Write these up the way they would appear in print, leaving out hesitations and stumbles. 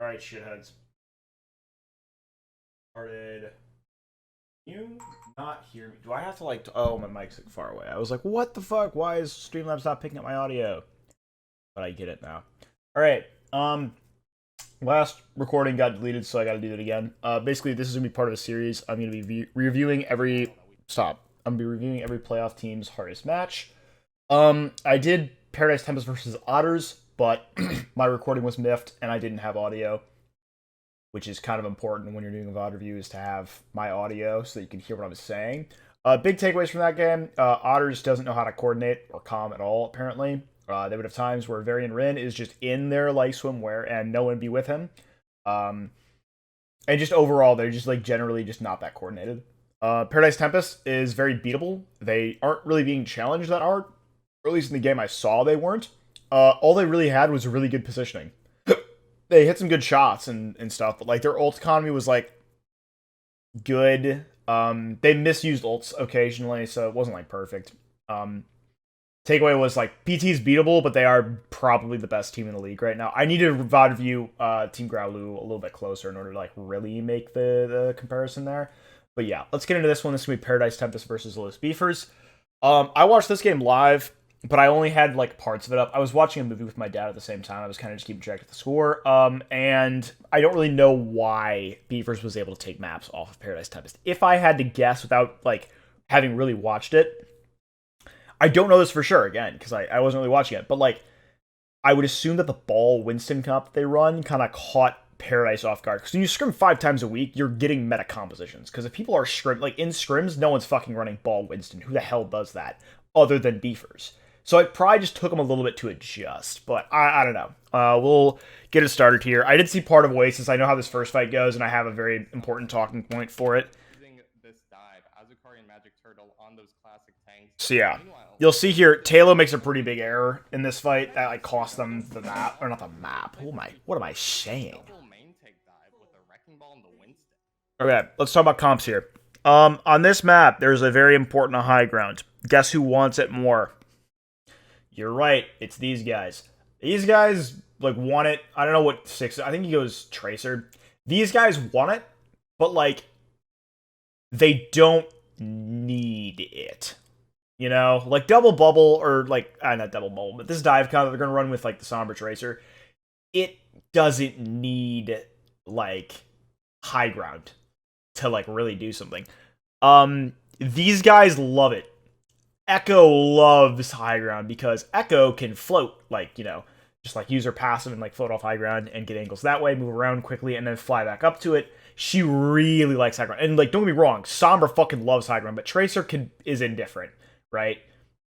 Alright, shitheads. Started. You not hear me? Do I have to like? Oh, my mic's like far away. I was like, what the fuck? Why is Streamlabs not picking up my audio? But I get it now. All right. Last recording got deleted, so I got to do it again. Basically, this is gonna be part of a series. I'm gonna be reviewing every. Stop. I'm gonna be reviewing every playoff team's hardest match. I did Paradise Tempest versus Otters, but my recording was miffed and I didn't have audio, which is kind of important when you're doing a VOD review, is to have my audio so that you can hear what I'm saying. Big takeaways from that game. Otters doesn't know how to coordinate or comm at all, apparently. They would have times where Varian Rin is just in their like swimwear and no one be with him. And just overall, they're just like generally just not that coordinated. Paradise Tempest is very beatable. They aren't really being challenged that hard. Or at least in the game I saw, they weren't. All they really had was really good positioning. They hit some good shots and stuff, but like their ult economy was like good. They misused ults occasionally, so it wasn't like perfect. Takeaway was like PT's beatable, but they are probably the best team in the league right now. I need to VOD review Team Growlu a little bit closer in order to like really make the comparison there. But yeah, let's get into this one. This is gonna be Paradise Tempest versus Los Beefers. I watched this game live, but I only had like parts of it up. I was watching a movie with my dad at the same time. I was kind of just keeping track of the score. And I don't really know why Beavers was able to take maps off of Paradise Tempest. If I had to guess without like having really watched it, I don't know this for sure again because I wasn't really watching it. But like I would assume that the ball Winston comp that they run kind of caught Paradise off guard. Because when you scrim 5 times a week, you're getting meta compositions. Because if people are like in scrims, no one's fucking running ball Winston. Who the hell does that other than Beefers? So it probably just took them a little bit to adjust, but I don't know. We'll get it started here. I did see part of Oasis. I know how this first fight goes, and I have a very important talking point for it. So yeah, you'll see here, Taylor makes a pretty big error in this fight that like cost them the map, or not the map. What am I saying? Okay, let's talk about comps here. On this map, there's a very important high ground. Guess who wants it more? You're right, it's these guys. These guys, like, want it. I don't know what 6... I think he goes Tracer. These guys want it, but, like, they don't need it. You know? Like, Double Bubble, or, like... not Double Bubble, but this dive counter, they're gonna run with, like, the Sombra Tracer. It doesn't need, like, high ground to, like, really do something. These guys love it. Echo loves high ground because Echo can float, like, you know, just like use her passive and like float off high ground and get angles that way, move around quickly, and then fly back up to it. She really likes high ground. And like, don't get me wrong, Sombra fucking loves high ground, but Tracer is indifferent, right?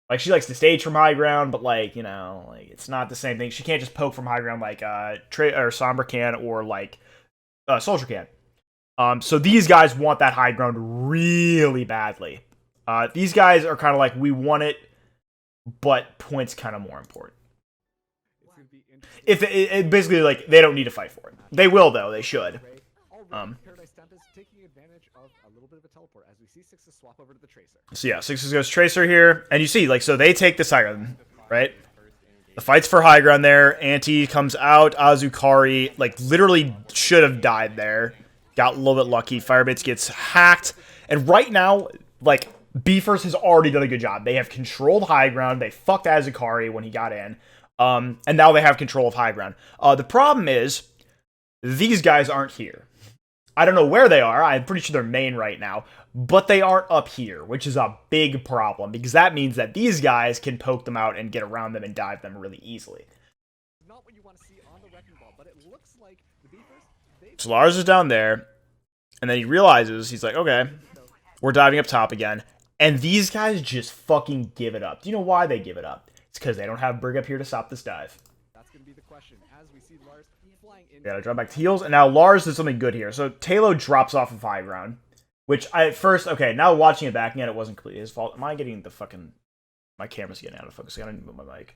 Like, she likes to stage from high ground, but like, you know, like it's not the same thing. She can't just poke from high ground like or Sombra can, or like Soldier can. So these guys want that high ground really badly. These guys are kind of like, we want it, but points kind of more important. If it basically, like, they don't need to fight for it. They will, though. They should. So yeah, Sixes goes Tracer here, and you see, like, so they take this high ground, right? The fight's for high ground there. Anti comes out. Azukari, like, literally should have died there. Got a little bit lucky. Firebits gets hacked, and right now, like, Beefers has already done a good job. They have controlled high ground. They fucked Azukari when he got in. And now they have control of high ground. The problem is, these guys aren't here. I don't know where they are. I'm pretty sure they're main right now. But they aren't up here, which is a big problem. Because that means that these guys can poke them out and get around them and dive them really easily. So Lars is down there. And then he realizes, he's like, okay, we're diving up top again. And these guys just fucking give it up. Do you know why they give it up? It's because they don't have Brig up here to stop this dive. That's going to be the question. As we see Lars flying in. Gotta drop back to heals. And now Lars does something good here. So Talo drops off of high ground. Which I at first, okay, now watching it back again, it wasn't completely his fault. Am I getting the fucking... My camera's getting out of focus. I don't need to move my mic.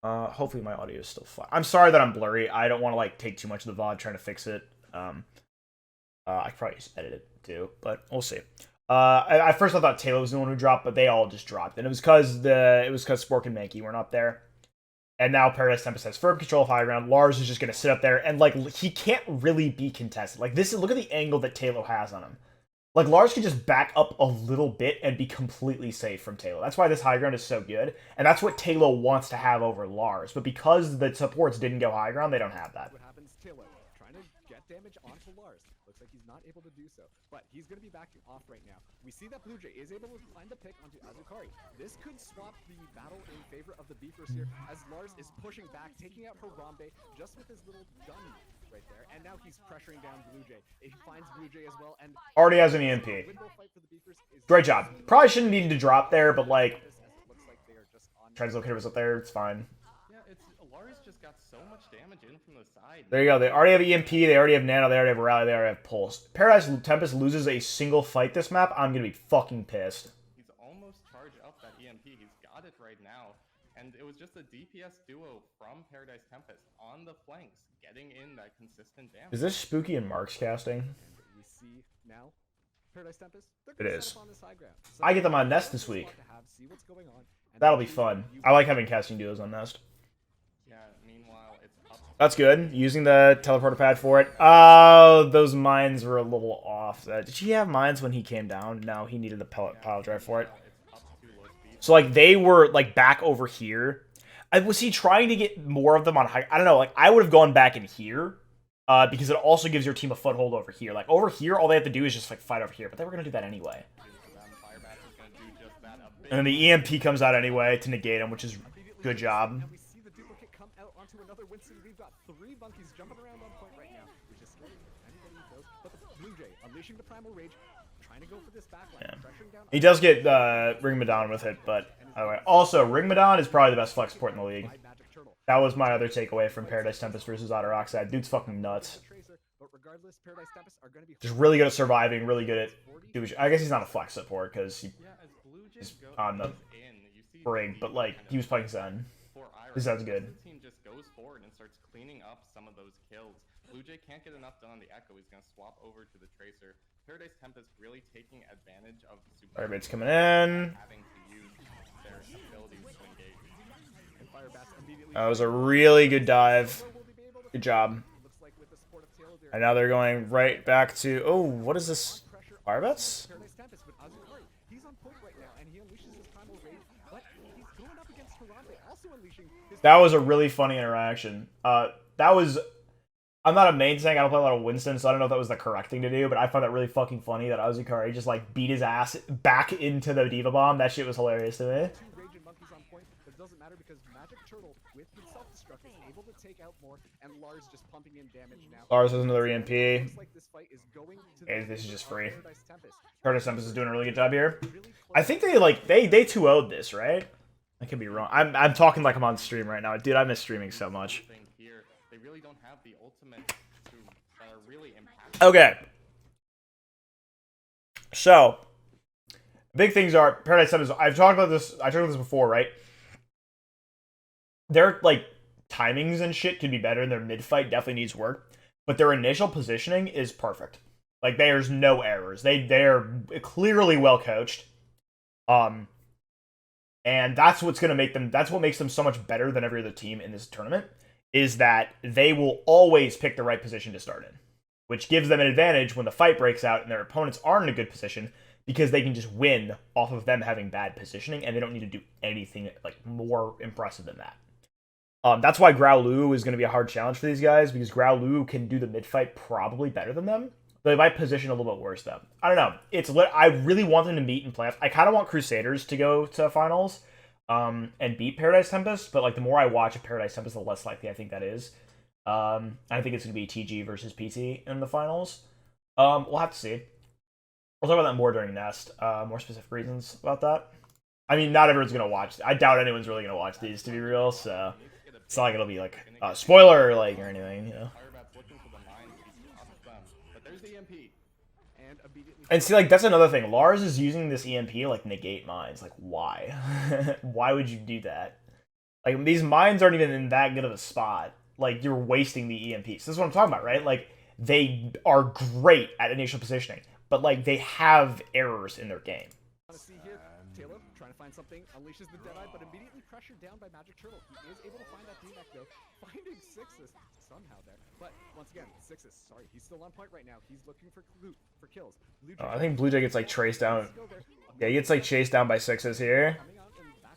Hopefully my audio is still fine. I'm sorry that I'm blurry. I don't want to like take too much of the VOD trying to fix it. I could probably just edit it too, but we'll see. I first I thought Taylor was the one who dropped, but they all just dropped, and it was because Spork and Mankey weren't up there. And now Paradise Tempest has firm control of high ground. Lars is just going to sit up there, and, like, he can't really be contested. Like, this is, look at the angle that Taylor has on him. Like, Lars can just back up a little bit and be completely safe from Taylor. That's why this high ground is so good, and that's what Taylor wants to have over Lars. But because the supports didn't go high ground, they don't have that. What happens, Taylor trying to get damage onto Lars. Looks like he's not able to do so, but he's going to be backing off right now. We see that Blue Jay is able to find the pick onto Azukari. This could swap the battle in favor of the Beefers here, as Lars is pushing back, taking out Harambe just with his little gun right there, and now he's pressuring down Blue Jay. He finds Blue Jay as well, and already has an EMP. Great job. Probably shouldn't need to drop there, but, like, Translocator was up there. It's fine. Lars just got so much damage in from the side. There you go. They already have EMP. They already have Nano. They already have Rally. They already have Pulse. Paradise Tempest loses a single fight this map. I'm going to be fucking pissed. He's almost charged up that EMP. He's got it right now. And it was just a DPS duo from Paradise Tempest on the flanks, getting in that consistent damage. Is this Spooky and Mark's casting? We see now Paradise Tempest. It is. I get them on Nest this week. See what's going on. That'll be fun. I like having casting duos on Nest. Yeah, meanwhile, it's up. That's good. Using the teleporter pad for it. Oh, those mines were a little off. Did he have mines when he came down? No, he needed the pile drive for it. So, like, they were, like, back over here. Was he trying to get more of them on high? I don't know. Like, I would have gone back in here. Because it also gives your team a foothold over here. Like, over here, all they have to do is just, like, fight over here. But they were going to do that anyway. And then the EMP comes out anyway to negate him, which is good job. We see the duplicate come out onto another Winston. We've got 3 monkeys jumping around on point right now, which is scary. But the Blue Jay unleashing the primal rage, trying to go for this backline, pressuring down. He does get Ring Madon with it, but anyway. Also, Ring Madon is probably the best flex support in the league. That was my other takeaway from Paradise Tempest versus Otter Oxide. Dude's fucking nuts. Just really good at surviving, really good at... I guess he's not a flex support because he's on the brig, but, like, he was playing Zen. This sounds good. The team just goes forward and starts cleaning up some of those kills. Blue Jay can't get enough done on the Echo. He's going to swap over to the Tracer. Paradise Tempest really taking advantage of the super... Everybody's coming in. Having to use their abilities to engage. That was a really good dive. Good job. And now they're going right back to... Oh, what is this? Firebats? That was a really funny interaction. That was... I'm not a main tank, I don't play a lot of Winston, so I don't know if that was the correct thing to do, but I found that really fucking funny that Azukari just, like, beat his ass back into the Diva Bomb. That shit was hilarious to me. Lars has another EMP. Hey, this is just free. Paradise Tempest is doing a really good job here. I think they 2-0'd this, right? I could be wrong. I'm talking like I'm on stream right now. Dude, I miss streaming so much. Okay. So, big things are Paradise Tempest. I talked about this before, right? Their, like, timings and shit could be better, and their mid-fight definitely needs work. But their initial positioning is perfect. Like, there's no errors. They're clearly well coached. And that's what's gonna make them. That's what makes them so much better than every other team in this tournament. Is that they will always pick the right position to start in, which gives them an advantage when the fight breaks out and their opponents aren't in a good position, because they can just win off of them having bad positioning, and they don't need to do anything like more impressive than that. That's why Growlu is going to be a hard challenge for these guys, because Growlu can do the mid-fight probably better than them. They might position a little bit worse, though. I don't know. I really want them to meet in playoffs. I kind of want Crusaders to go to finals and beat Paradise Tempest, but, like, the more I watch of Paradise Tempest, the less likely I think that is. I think it's going to be TG versus PT in the finals. We'll have to see. We'll talk about that more during Nest. More specific reasons about that. I mean, not everyone's going to watch. I doubt anyone's really going to watch these, to be real, so... It's not like it'll be, like, a spoiler, like, or anything, you know? And see, like, that's another thing. Lars is using this EMP to, like, negate mines. Like, why? Why would you do that? Like, these mines aren't even in that good of a spot. Like, you're wasting the EMPs. This is what I'm talking about, right? Like, they are great at initial positioning, but, like, they have errors in their game. find something, unleashes the Deadeye, but immediately pressured down by Magic Turtle. He is able to find that D-Mech though, finding Sixes somehow there. But once again, Sixes, sorry, he's still on point right now. He's looking for loot, for kills. I think Blue Jay gets like traced down. Yeah, he gets like chased down by Sixes here.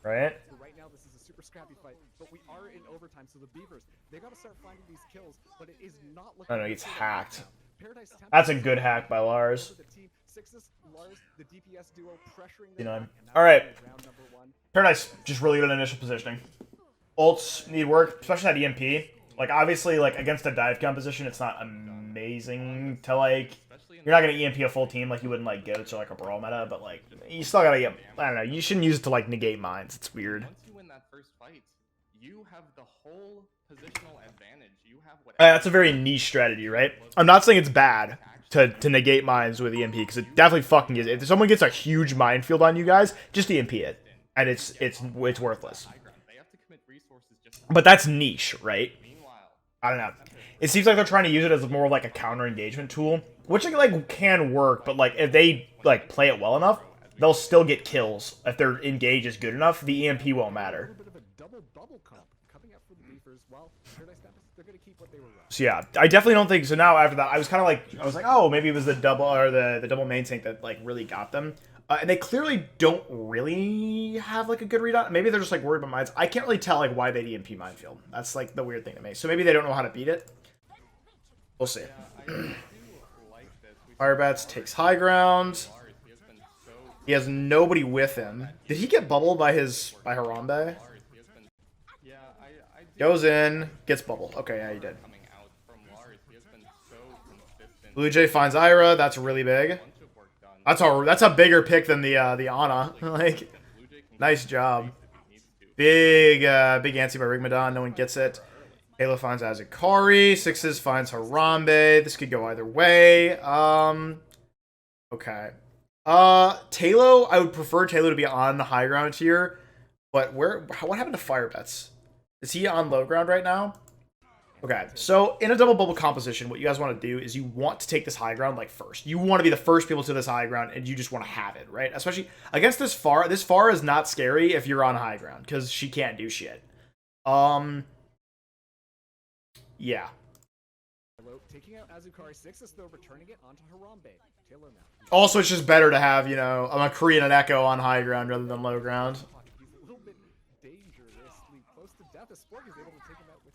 Right? Right now, this is a super scrappy fight, but we are in overtime, so the Beavers, they gotta start finding these kills, but it is not looking. Oh no, he gets hacked. Paradise Tempest, That's a good hack by Lars. Sixes, Lars, the DPS duo pressuring You them know. back, and All right. round number 1. Paradise just really good at initial positioning. Ults need work, especially that EMP. Like obviously, like against a dive composition, it's not amazing to like. You're not gonna EMP a full team like you would in like Goats or like a Brawl meta, but like you still gotta get. I don't know. You shouldn't use it to like negate mines. It's weird. Once you win that first fight, you have the whole positional advantage. You have what. That's a very niche strategy, right? I'm not saying it's bad to negate mines with EMP because it definitely fucking is. If someone gets a huge minefield on you guys, just EMP it, and it's worthless. But that's niche, right? I don't know. It seems like they're trying to use it as more of like a counter engagement tool, which like can work. But like if they like play it well enough, they'll still get kills. If their engage is good enough, the EMP won't matter. So yeah, I definitely don't think so. Now after that, I was like, oh, maybe it was the double or the double main tank that like really got them. And they clearly don't really have like a good read on. Maybe they're just like worried about mines. I can't really tell like why they EMP minefield. That's like the weird thing to me. So maybe they don't know how to beat it. We'll see. Firebats takes high ground. He has nobody with him. Did he get bubbled by Harambe? Goes in, gets bubbled. Okay, yeah, he did. Blue Jay finds Ira. That's really big. That's a bigger pick than the Ana. Like, nice job. Big anti by Rigmadon. No one gets it. Halo finds Azukari. Sixes finds Harambe. This could go either way. Okay. Talo, I would prefer Talo to be on the high ground here. But what happened to Firebats? Is he on low ground right now? Okay, so in a double bubble composition, what you guys want to do is you want to take this high ground like first. You want to be the first people to this high ground, and you just want to have it, right? Especially against this Pharah. This Pharah is not scary if you're on high ground, because she can't do shit. Yeah. Taking out Azukari, Sixes though, returning it onto Harambe. Taylor now. Also, it's just better to have, you know, a McCree and an Echo on high ground rather than low ground. He's a little bit dangerously close to death. A Spork is able to take him out with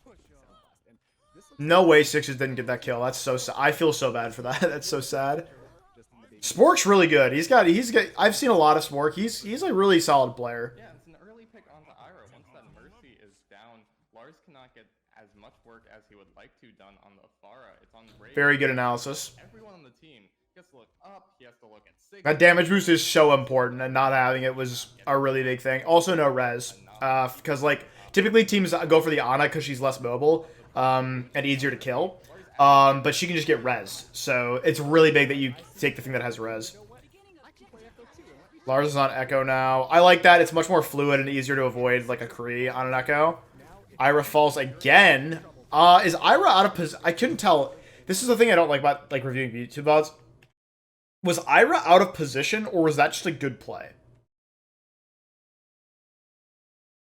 no way Sixes didn't get that kill. That's so sad. I feel so bad for that. That's so sad. Spork's really good. He's got. I've seen a lot of Spork. He's a really solid player. Yeah, it's an early pick onto Ira. Once that Mercy is down, Lars cannot get as much work as he would like to done on the Pharah. It's on Ray. Very good analysis. Everyone on the team he has to look up. He has to look at Sig. That damage boost is so important, and not having it was a really big thing. Also, no res, because like typically teams go for the Ana because she's less mobile. And easier to kill. But she can just get res. So it's really big that you take the thing that has res. Lars is on Echo now. I like that. It's much more fluid and easier to avoid like a Kree on an Echo. Ira falls again. Is Ira out of position? I couldn't tell. This is the thing I don't like about like reviewing YouTube VODs. Was Ira out of position or was that just a good play?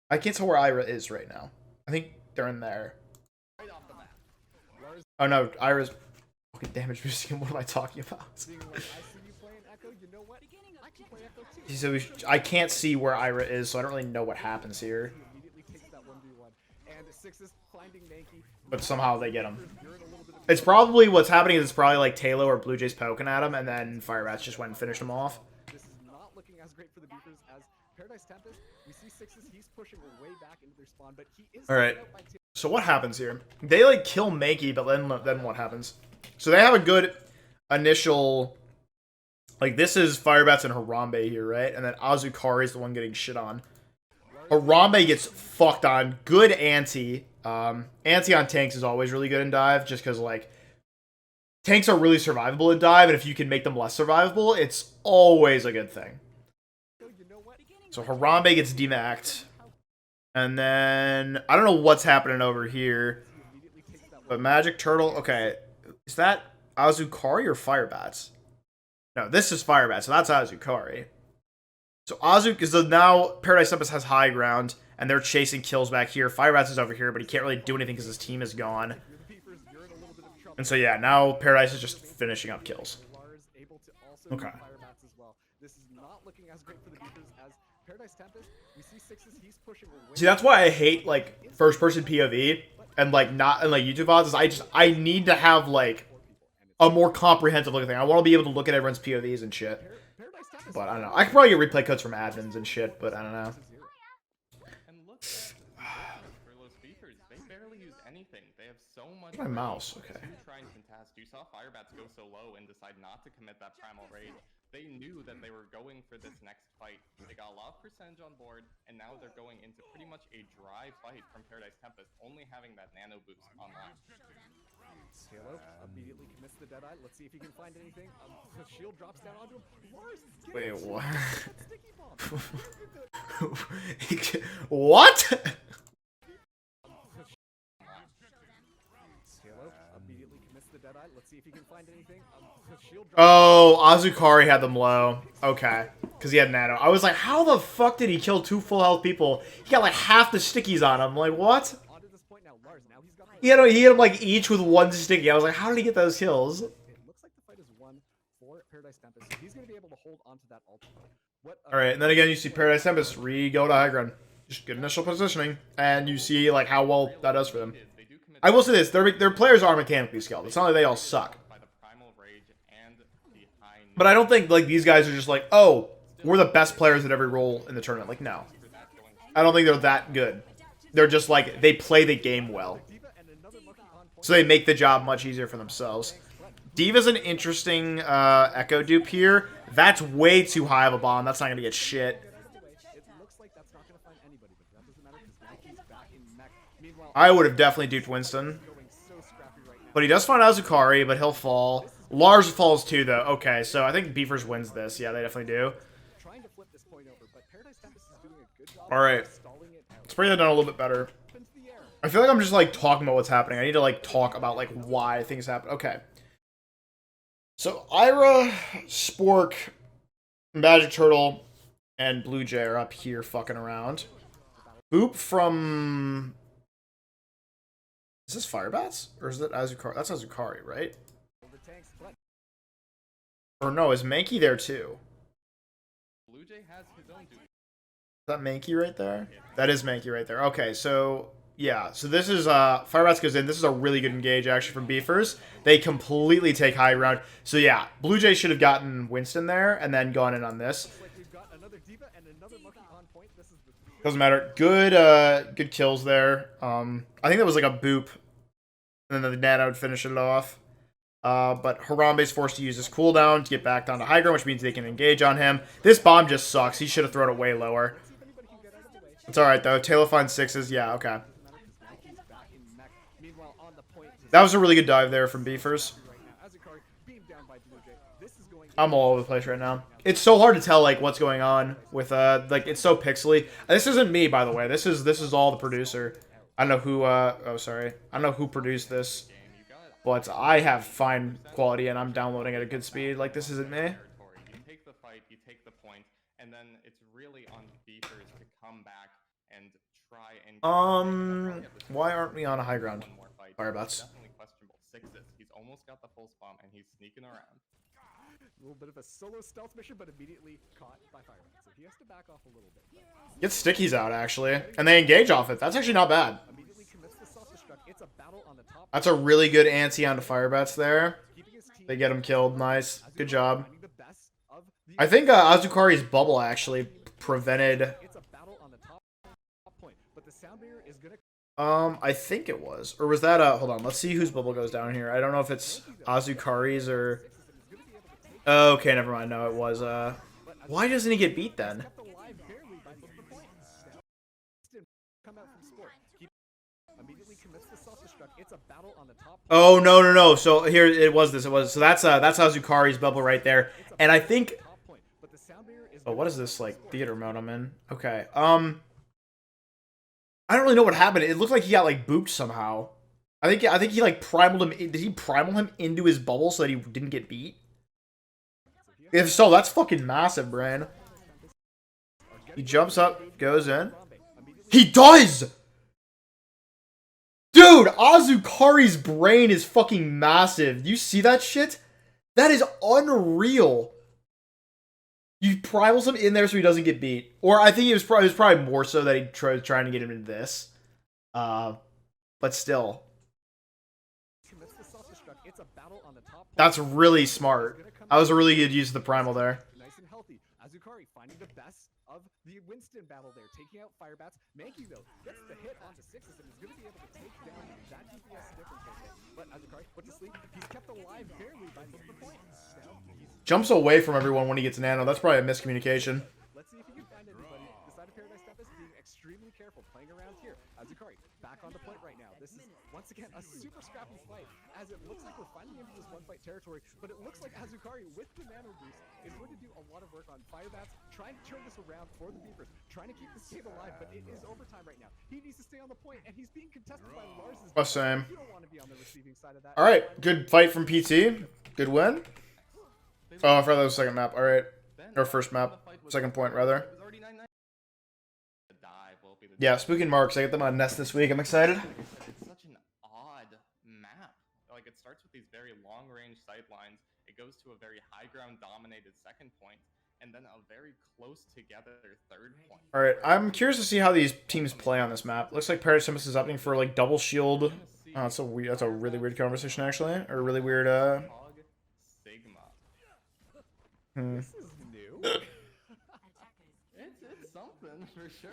I can't tell where Ira is right now. I think they're in there. Oh no, Ira's fucking damage boosting him. What am I talking about? So I can't see where Ira is, so I don't really know what happens here. But somehow they get him. It's probably what's happening is it's probably like Talo or Blue Jays poking at him, and then Firebats just went and finished him off. This is not looking as great for the Beavers as Paradise Tempest. We see Sixes, he's pushing way back into their spawn, but he is. All right. So what happens here? They like kill Mankey, but then what happens? So they have a good initial. Like this is Firebats and Harambe here, right? And then Azukari is the one getting shit on. Harambe gets fucked on. Good anti. Anti on tanks is always really good in dive, just because like tanks are really survivable in dive, and if you can make them less survivable, it's always a good thing. So Harambe gets demacked. And then, I don't know what's happening over here. But Magic Turtle, okay. Is that Azukari or Firebats? No, this is Firebats, so that's Azukari. So Azu, because now Paradise Tempest has high ground, and they're chasing kills back here. Firebats is over here, but he can't really do anything because his team is gone. And so yeah, now Paradise is just finishing up kills. Okay. This is not looking as great for the Beavers as Paradise Tempest. We see sixes, he's pushing away. See, that's why I hate like first-person POV and like not in like YouTube VODs. Is I need to have like a more comprehensive looking thing. I want to be able to look at everyone's POVs and shit. But I don't know. I could probably get replay codes from admins and shit, but I don't know. And look for those speakers, they barely use anything. They have so much. My mouse, okay. Try and contest. You saw Firebats go so low and decide not to commit that primal rage. They knew that they were going for this next fight. They got a lot of percentage on board, and now they're going into pretty much a dry fight from Paradise Tempest, only having that nano boost online. Halo immediately commits the Deadeye. Let's see if he can find anything. The shield drops down onto him. Lars, wait, what? Sticky bomb. What? Halo immediately commits the Deadeye. Let's see if he can find anything. The shield drops Oh, Azukari had them low. Okay. Because he had nano. I was like, how the fuck did he kill 2 full health people? He got like half the stickies on him. Like, what? on to this point now. Lars, now he's got the He had them like each with 1 sticky. I was like, how did he get those kills? It looks like the fight is won for Paradise Tempest. So he's going to be able to hold onto that ultimate. Alright, and then again, you see Paradise Tempest re-go to high ground. Just good initial positioning. And you see like how well that does for them. I will say this, their players are mechanically skilled. It's not like they all suck. But I don't think like these guys are just like, oh, we're the best players at every role in the tournament. Like, no. I don't think they're that good. They're just like, they play the game well. So they make the job much easier for themselves. Diva's an interesting Echo dupe here. That's way too high of a bomb. That's not going to get shit. I would have definitely duped Winston. But he does find Azukari, but he'll fall. Lars falls too, though. Okay, so I think Beavers wins this. Yeah, they definitely do. Alright. Let's bring that down a little bit better. I feel like I'm just, like, talking about what's happening. I need to, like, talk about, like, why things happen. Okay. So, Ira, Spork, Magic Turtle, and Blue Jay are up here fucking around. Boop from... Is this Firebats? Or is that Azukari? That's Azukari, right? Or no, is Mankey there too? Blue Jay has his own dude. Is that Mankey right there? That is Mankey right there. Okay, so yeah, so this is Firebats goes in. This is a really good engage actually from Beefers. They completely take high ground. So yeah, Blue Jay should have gotten Winston there and then gone in on this. Doesn't matter. Good good kills there. I think that was like a boop. And then the Nano would finish it off. But Harambe's forced to use his cooldown to get back down to high ground, which means they can engage on him. This bomb just sucks. He should have thrown it way lower. It's alright, though. Taylor finds 6s. Yeah, okay. That was a really good dive there from Beefers. I'm all over the place right now. It's so hard to tell, like, what's going on with, like, it's so pixely. This isn't me, by the way. This is all the producer. I don't know who, oh, sorry. I don't know who produced this. But I have fine quality and I'm downloading at a good speed. Like, this isn't me. You take the fight, you take the point, and then it's really on Beefers to come back and try and... Why aren't we on a high ground? Firebats. Definitely questionable. 6s. He's almost got the pulse bomb and he's sneaking around. A little bit of a solo stealth mission, but immediately caught by Firebats. So he has to back off a little bit. Get stickies out, actually. And they engage off it. That's actually not bad. That's a really good ante onto Firebats there. They get him killed. Nice. Good job. I think Azukari's bubble actually prevented... I think it was. Or was that hold on, let's see whose bubble goes down here. I don't know if it's Azukari's or... Okay, never mind. No, it was, why doesn't he get beat then? Oh, no. So here, it was this. It was, so that's Azukari's bubble right there. And I think... Oh, what is this, like, theater mode I'm in? Okay, I don't really know what happened. It looked like he got, like, booped somehow. I think he, like, primaled him... Did he primal him into his bubble so that he didn't get beat? If so, that's fucking massive, Bran. He jumps up, goes in. He does! Dude, Azukari's brain is fucking massive. You see that shit? That is unreal. You primals him in there so he doesn't get beat. Or I think it was probably more so that he tried trying to get him into this. But still. That's really smart. That was a really good use of the primal there. Nice and healthy. Azukari finding the best of the Winston battle there, taking out Firebats. Mankey, though, gets the hit onto Sixes and is going to be able to take down that DPS difference right there. But Azukari put to sleep. He's kept alive barely by the point. Jumps away from everyone when he gets nano. That's probably a miscommunication. Let's see if he can find anybody. The side of Paradise Tempest being extremely careful, playing around here. Azukari back on the point right now. This is, once again, a super scrappy fight, as it looks like we're finally into this one-fight territory, but it looks like Azukari, with the nano boost, is going to do a lot of work on Firebats, trying to turn this around for the Beavers, trying to keep this game alive, but it is overtime right now. He needs to stay on the point, and he's being contested by Lars. Same. You don't want to be on the receiving side of that. Alright, good fight from PT. Good win. Oh, I forgot that was the second map. Alright. Or first map. Second point, rather. Yeah, Spooky and Marks. I get them on Nest this week. I'm excited. It's such an odd map. Like, it starts with these very long-range sightlines. It goes to a very high-ground-dominated second point, and then a very close-together third point. Alright, I'm curious to see how these teams play on this map. Looks like Paradise Tempest is opting for, like, double shield. Oh, that's a really weird conversation, actually. Or a really weird, Sigma. This is new. It's something, for sure.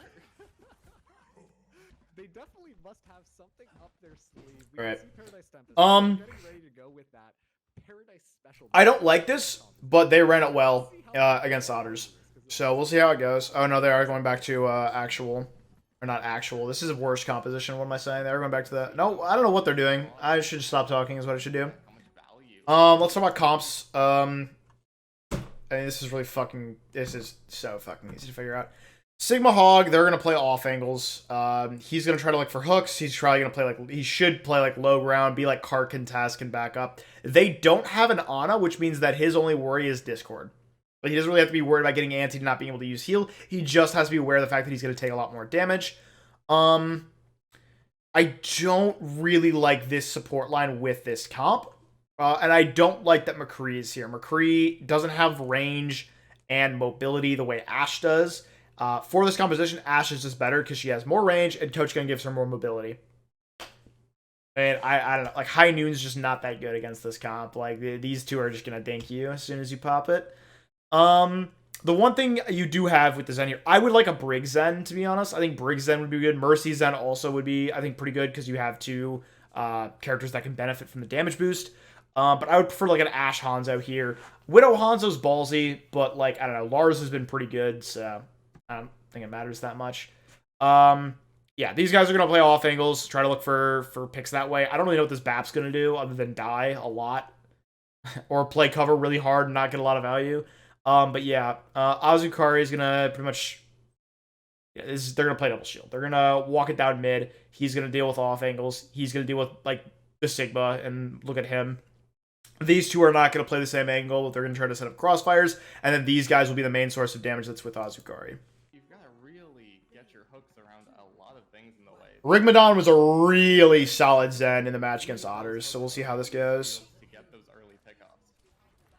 They definitely must have something up their sleeve. All right. Paradise Tempest. Getting ready to go with that Paradise special. I don't like this, but they ran it well against Otters. So we'll see how it goes. Oh, no, they are going back to actual. Or not actual. This is a worse composition. What am I saying? They're going back to the... No, I don't know what they're doing. I should stop talking is what I should do. Let's talk about comps. I mean, this is really fucking... This is so fucking easy to figure out. Sigma Hog, they're going to play off angles. He's going to try to look for hooks. He's probably going to play like... He should play like low ground, be like card contest, and back up. They don't have an Ana, which means that his only worry is Discord. Like, he doesn't really have to be worried about getting anti to not being able to use heal. He just has to be aware of the fact that he's going to take a lot more damage. I don't really like this support line with this comp. And I don't like that McCree is here. McCree doesn't have range and mobility the way Ashe does. For this composition, Ashe is just better because she has more range and Coach Gun gives her more mobility. And I don't know. Like, High Noon's just not that good against this comp. Like, these two are just going to dink you as soon as you pop it. The one thing you do have with the Zen here, I would like a Brig Zen, to be honest. I think Brig Zen would be good. Mercy Zen also would be, I think, pretty good because you have two characters that can benefit from the damage boost. But I would prefer like an Ashe Hanzo here. Widow Hanzo's ballsy, but like, I don't know, Lars has been pretty good, so I don't think it matters that much. Yeah, these guys are going to play off angles, try to look for picks that way. I don't really know what this BAP's going to do other than die a lot. Or play cover really hard and not get a lot of value. But yeah, Azukari is going to pretty much... Yeah, they're going to play double shield. They're going to walk it down mid. He's going to deal with off angles. He's going to deal with like the Sigma and look at him. These two are not going to play the same angle. They're going to try to set up crossfires. And then these guys will be the main source of damage that's with Azukari. You've got to really get your hooks around a lot of things in the way. Rigmadon was a really solid Zen in the match against Otters, so we'll see how this goes. To get those early pickoffs.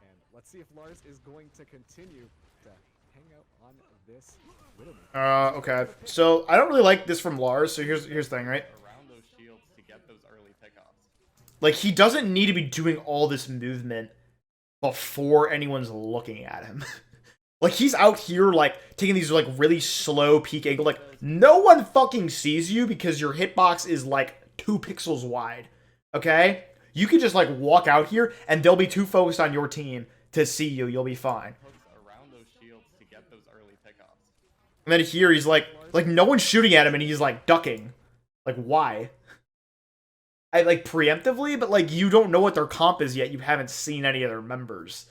And let's see if Lars is going to continue to hang out on this Widowmaker. Okay. So I don't really like this from Lars, so here's the thing, right? Around those shields to get those early pickoffs. Like, he doesn't need to be doing all this movement before anyone's looking at him. Like, he's out here, like, taking these, like, really slow peak angle. Like, no one fucking sees you because your hitbox is, like, 2 pixels wide. Okay? You can just, like, walk out here, and they'll be too focused on your team to see you. You'll be fine. Around those shields to get those early pickoffs. And then here, he's, like, no one's shooting at him, and he's, like, ducking. Like, why? Like, preemptively, but, like, you don't know what their comp is yet. You haven't seen any of their members.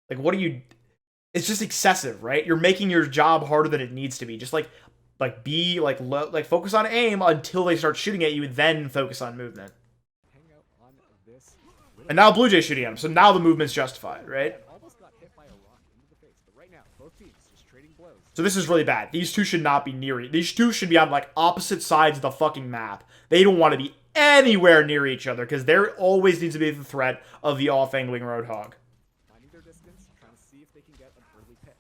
Like, what do you... It's just excessive, right? You're making your job harder than it needs to be. Just, like be, like, low, like, focus on aim until they start shooting at you, then focus on movement. And now Blue Jay's shooting at him, so now the movement's justified, right? Almost got hit by a rock into the face, but right now, both teams just trading blows. So this is really bad. These two should not be near These two should be on, like, opposite sides of the fucking map. They don't want to be anywhere near each other, because there always needs to be the threat of the off-angling Roadhog. Finding their distance, trying to see if they can get an early pick.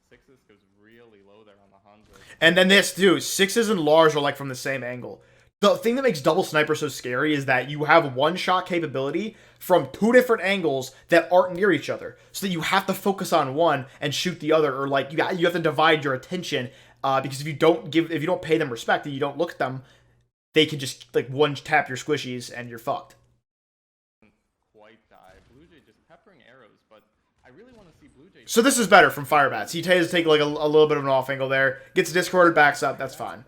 Sixes goes really low there on the Hanzo. And then this, too. Sixes and Lars are, like, from the same angle. The thing that makes double sniper so scary is that you have one-shot capability from two different angles that aren't near each other. So that you have to focus on one and shoot the other, or like you have to divide your attention. Because if you don't pay them respect and you don't look at them, they can just like one tap your squishies and you're fucked. Quite die. Blue Jay just peppering arrows, but I really want to see Blue Jay. So this is better from Firebats. He tries to take like a little bit of an off angle there, gets discorded, backs up. That's fine.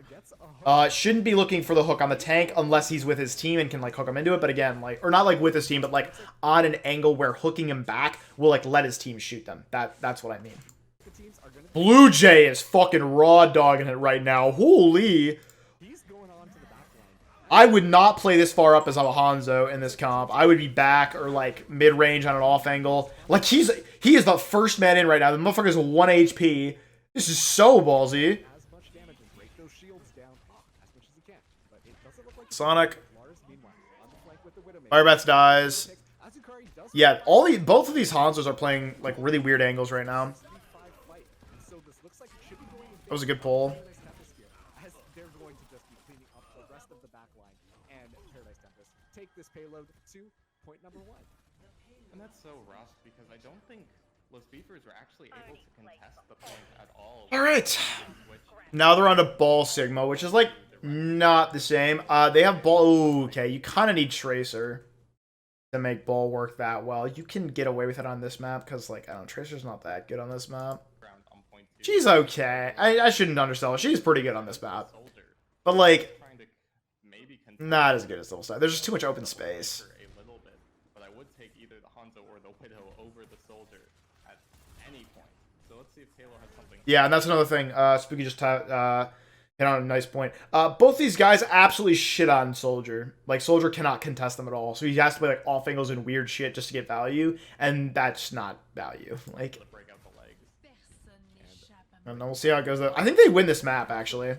Shouldn't be looking for the hook on the tank unless he's with his team and can like hook him into it. But again, like, or not like with his team, but like on an angle where hooking him back will like let his team shoot them. That's what I mean. Blue Jay is fucking raw dogging it right now. Holy! I would not play this far up as Alejandro in this comp. I would be back or like mid range on an off angle. Like he is the first man in right now. The motherfucker is 1 HP. This is so ballsy. Sonic. Firebats dies. Yeah, both of these Hanzos are playing like really weird angles right now. That was a good pull. They're going to just be cleaning up the rest of the back line, and Paradise Tempest take this payload to point number 1. And that's so rough because I don't think Los Beefers were actually able to contest the point at all. All right. Now they're on to Ball Sigma, which is like not the same. They have Ball. Ooh, okay, you kind of need Tracer to make Ball work that well. You can get away with it on this map because, like, I don't know, Tracer's not that good on this map. She's okay. I shouldn't undersell her. She's pretty good on this map. But, like, not as good as Double Side. There's just too much open space. But I would take either the Hanzo or the Widow over the Soldier at any point. So let's see if Taylor has something. Yeah, and that's another thing. Spooky just hit on a nice point. Both these guys absolutely shit on Soldier. Like, Soldier cannot contest them at all. So he has to play, like, off angles and weird shit just to get value. And that's not value. Like, and we'll see how it goes. I think they win this map, actually. On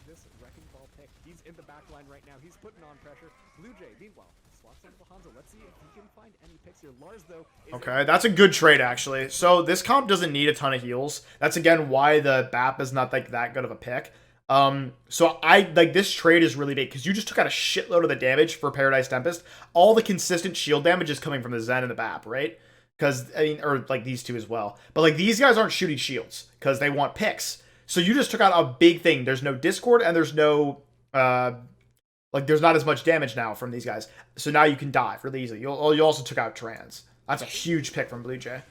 this wrecking ball pick, he's in the back line right now. He's putting on pressure. Blue Jay, meanwhile, slots onto Hanzo. Let's see if he can find any picks here. Lars, though, okay, that's a good trade, actually. So this comp doesn't need a ton of heals. That's, again, why the BAP is not, like, that good of a pick. So this trade is really big, because you just took out a shitload of the damage for Paradise Tempest. All the consistent shield damage is coming from the Zen and the BAP, right? Because, I mean, or, like, these two as well. But, like, these guys aren't shooting shields, because they want picks. So you just took out a big thing. There's no Discord, and there's no, like, there's not as much damage now from these guys. So now you can dive really easily. You also took out Trans. That's a huge pick from Blue Jay.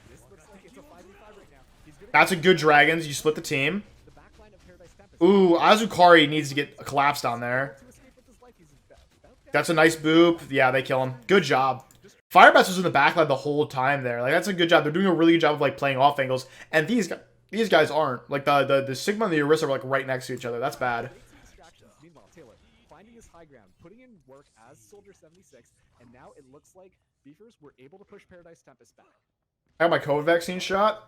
That's a good Dragons. You split the team. Ooh, Azukari needs to get collapsed on there. That's a nice boop. Yeah, they kill him. Good job. Firebats was in the backline the whole time there. Like, that's a good job. They're doing a really good job of, like, playing off angles. And these guys aren't. Like, the Sigma and the Orisa are, like, right next to each other. That's bad. Meanwhile, Taylor finding his high ground, putting in work as Soldier 76, and now it looks like Beefers were able to push Paradise Tempest back. I got my COVID vaccine shot.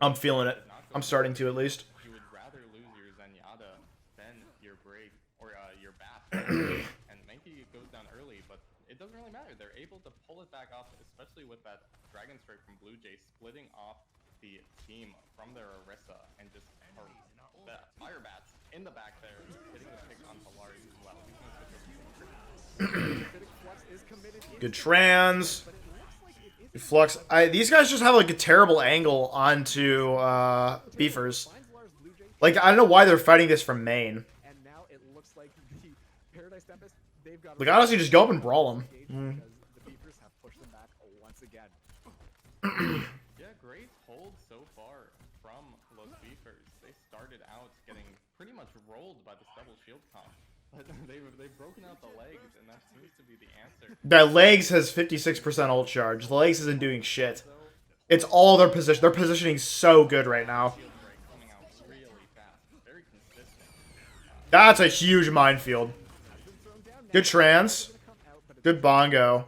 I'm feeling it. I'm starting to, at least. You would rather lose your Zenyatta than your Braid or your BAP. And maybe it goes down early, but it doesn't really matter. They're able to pull it back up, especially with that Dragon Strike from Blue Jay splitting off the team from their Orisa and just the Firebats in the back there, hitting the pick on Polari as well. Good Trans. Good Flux. These guys just have, like, a terrible angle onto Beefers. Like, I don't know why they're fighting this from main. And now it looks like the Paradise Tempest, they've got like, honestly, just go up and brawl them. The Beefers have pushed them back once again. Yeah, great hold so far from Los Beefers. They started out getting pretty much rolled by this double shield comp. But they've broken out the legs, and that seems to be the answer. That legs has 56% ult charge. The legs isn't doing shit. It's all their position. They're positioning so good right now. That's a huge minefield. Good Trans. Good Bongo.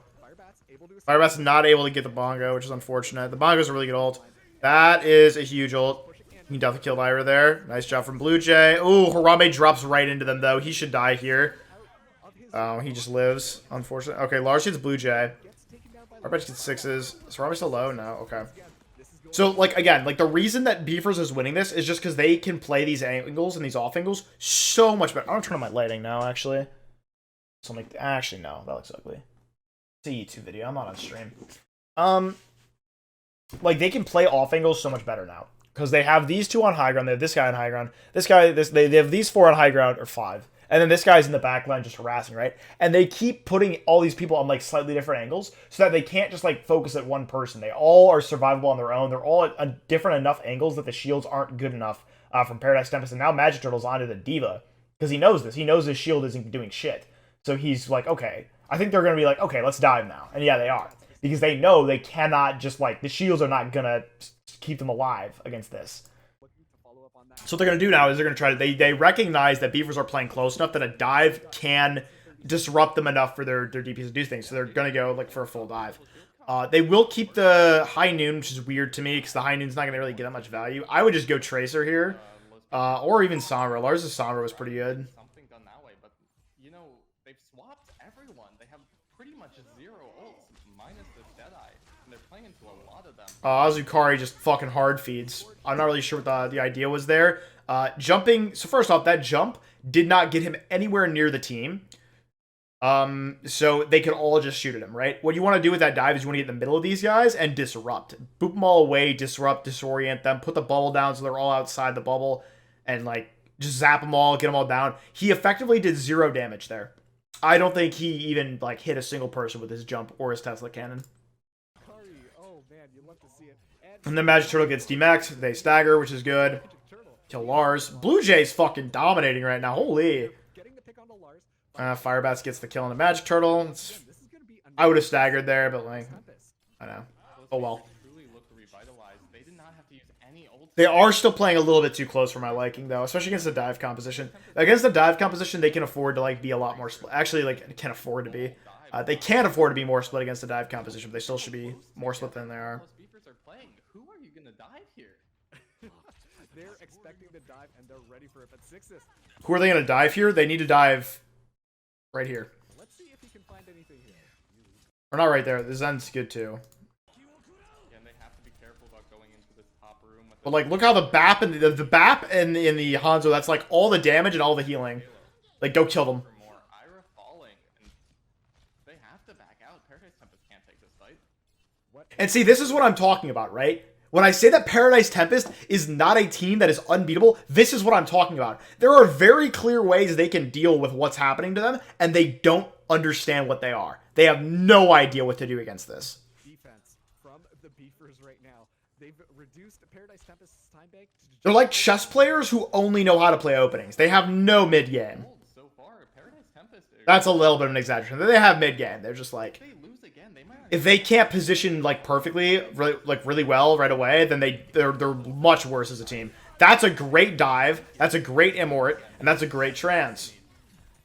Firebat's not able to get the Bongo, which is unfortunate. The Bongo's a really good ult. That is a huge ult. He definitely killed Ira there. Nice job from Blue Jay. Ooh, Harambe drops right into them, though. He should die here. Oh, he just lives, unfortunately. Okay, Lars gets Blue Jay. Arbitch gets 6s. Is Harambe still low? No, okay. So, like, again, like, the reason that Beefers is winning this is just because they can play these angles and these off angles so much better. I'm gonna turn on my lighting now, actually. So, like, actually, no. That looks ugly. It's a YouTube video. I'm not on stream. Like, they can play off angles so much better now. Because they have these two on high ground. They have this guy on high ground. This guy, they have these 4 on high ground, or 5. And then this guy's in the back line just harassing, right? And they keep putting all these people on, like, slightly different angles so that they can't just, like, focus at one person. They all are survivable on their own. They're all at different enough angles that the shields aren't good enough from Paradise Tempest. And now Magic Turtle's onto the Diva because he knows this. He knows his shield isn't doing shit. So he's like, okay, I think they're going to be like, okay, let's dive now. And yeah, they are. Because they know they cannot just, like, the shields are not going to keep them alive against this. So what they're going to do now is they're going to try to... They recognize that Beavers are playing close enough that a dive can disrupt them enough for their DPS to do things. So they're going to go like for a full dive. They will keep the High Noon, which is weird to me because the High Noon's not going to really get that much value. I would just go Tracer here. Or even Sombra. Lars' Sombra was pretty good. Something done that way, but, you know, they've swapped everyone. They have pretty much 0 ults minus this Deadeye, and they're playing into a lot of them. Azukari just fucking hard feeds. I'm not really sure what the idea was there. Jumping... So first off, that jump did not get him anywhere near the team. So they could all just shoot at him, right? What you want to do with that dive is you want to get in the middle of these guys and disrupt. Boop them all away, disrupt, disorient them, put the bubble down so they're all outside the bubble, and, like, just zap them all, get them all down. He effectively did 0 damage there. I don't think he even, like, hit a single person with his jump or his Tesla cannon. And then Magic Turtle gets demaxed. They stagger, which is good. Kill Lars. Blue Jay's fucking dominating right now. Holy. Firebats gets the kill on the Magic Turtle. I would have staggered there, but, like, I know. Oh well. They are still playing a little bit too close for my liking, though, especially against the dive composition. Against the dive composition, they can afford to, like, be a lot more split. Actually, like, can afford to be. They can't afford to be more split against the dive composition, but they still should be more split than they are. Who are you gonna dive here? They're expecting to dive and they're ready for it. But Sixes. Who are they gonna dive here? They need to dive right here. Let's see if he can find anything here. Or not right there. The Zen's good too. Yeah, and they have to be careful about going into this top room. But, like, look how the BAP and the BAP and in the Hanzo, that's like all the damage and all the healing. Like, go kill them. Ira falling, and they have to back out. Paradise Tempest can't take this fight. And see, this is what I'm talking about, right? When I say that Paradise Tempest is not a team that is unbeatable, this is what I'm talking about. There are very clear ways they can deal with what's happening to them, and they don't understand what they are. They have no idea what to do against this. Defense from the Beefers right now. They've reduced Paradise Tempest's time bank to... They're like chess players who only know how to play openings. They have no mid-game. So far, Paradise Tempest... That's a little bit of an exaggeration. They have mid-game. They're just like... If they can't position, like, perfectly, really well right away, then they're much worse as a team. That's a great dive, that's a great immort, and that's a great trans.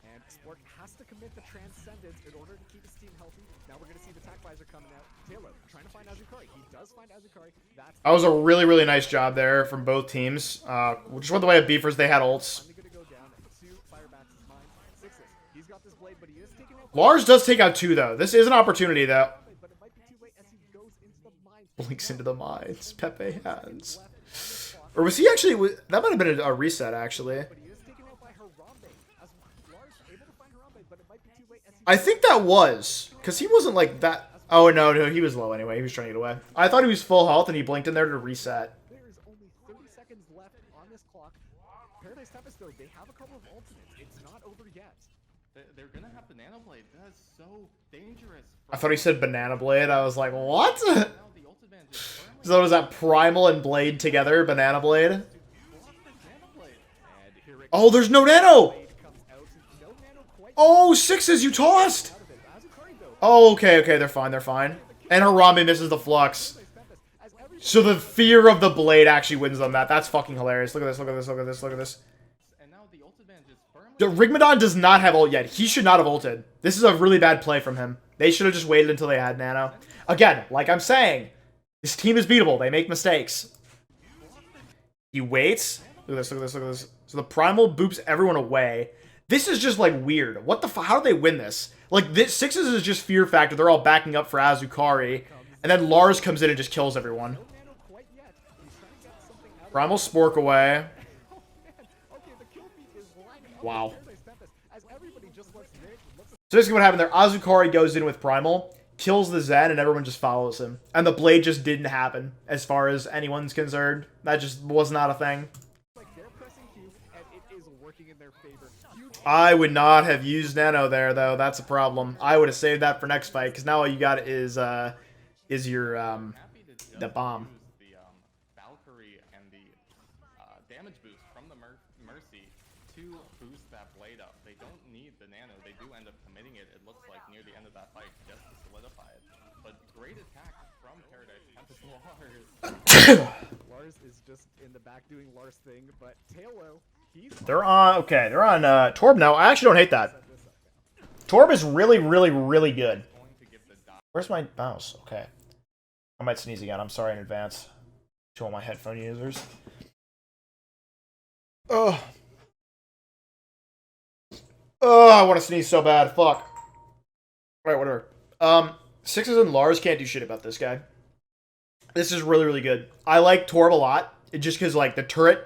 And Sport has to commit the transcendence in order to keep his team healthy. Now we're going to see the attack visor coming out. Taylor trying to find Azukari. He does find Azukari. That was a really, really nice job there from both teams. Just went the way of Beefers, they had ults. Lars does take out 2, though. This is an opportunity, though. Blinks into the mines. Pepe hands. Or was he actually... That might have been a reset, actually. I think that was. Because he wasn't like that... Oh, no, he was low anyway. He was trying to get away. I thought he was full health and he blinked in there to reset. There's only 30 seconds left on this clock. Paradise Tempest, though, they have a couple of ultimates. It's not over yet. They're gonna have Banana Blade. That is so dangerous. I thought he said Banana Blade. I was like, what? So was that Primal and Blade together? Banana Blade? Oh, there's no Nano! Oh, 6s, you tossed! Oh, okay, they're fine. And Harambe misses the Flux. So the fear of the Blade actually wins on that. That's fucking hilarious. Look at this. Rigmadon does not have ult yet. He should not have ulted. This is a really bad play from him. They should have just waited until they had Nano. Again, like I'm saying, His team is beatable. They make mistakes. He waits. Look at this, look at this, look at this. So the Primal boops everyone away. This is just, like, weird. What the fuck? How do they win this? Like, this Sixes is just fear factor. They're all backing up for Azukari. And then Lars comes in and just kills everyone. Primal Spork away. Wow. So basically what happened there, Azukari goes in with Primal, kills the Zen, and everyone just follows him. And the Blade just didn't happen, as far as anyone's concerned. That just was not a thing. I would not have used Nano there, though. That's a problem. I would have saved that for next fight, because now all you got is your, the bomb. The Valkyrie and the damage boost from the Mercy to boost that Blade up. They don't need the Nano. They do end up committing it, it looks like, near the end of that fight, just to solidify it. But great attack from Paradise Tempest. Lars is just in the back doing Lars thing, but Tailo, they're on, okay, they're on Torb now. I actually don't hate that. Torb is really, really, really good. Where's my mouse? Okay. I might sneeze again. I'm sorry in advance to all my headphone users. Oh. Oh, I want to sneeze so bad. Fuck. Alright, whatever. Sixes and Lars can't do shit about this guy. This is really, really good. I like Torb a lot. Just because, like, the turret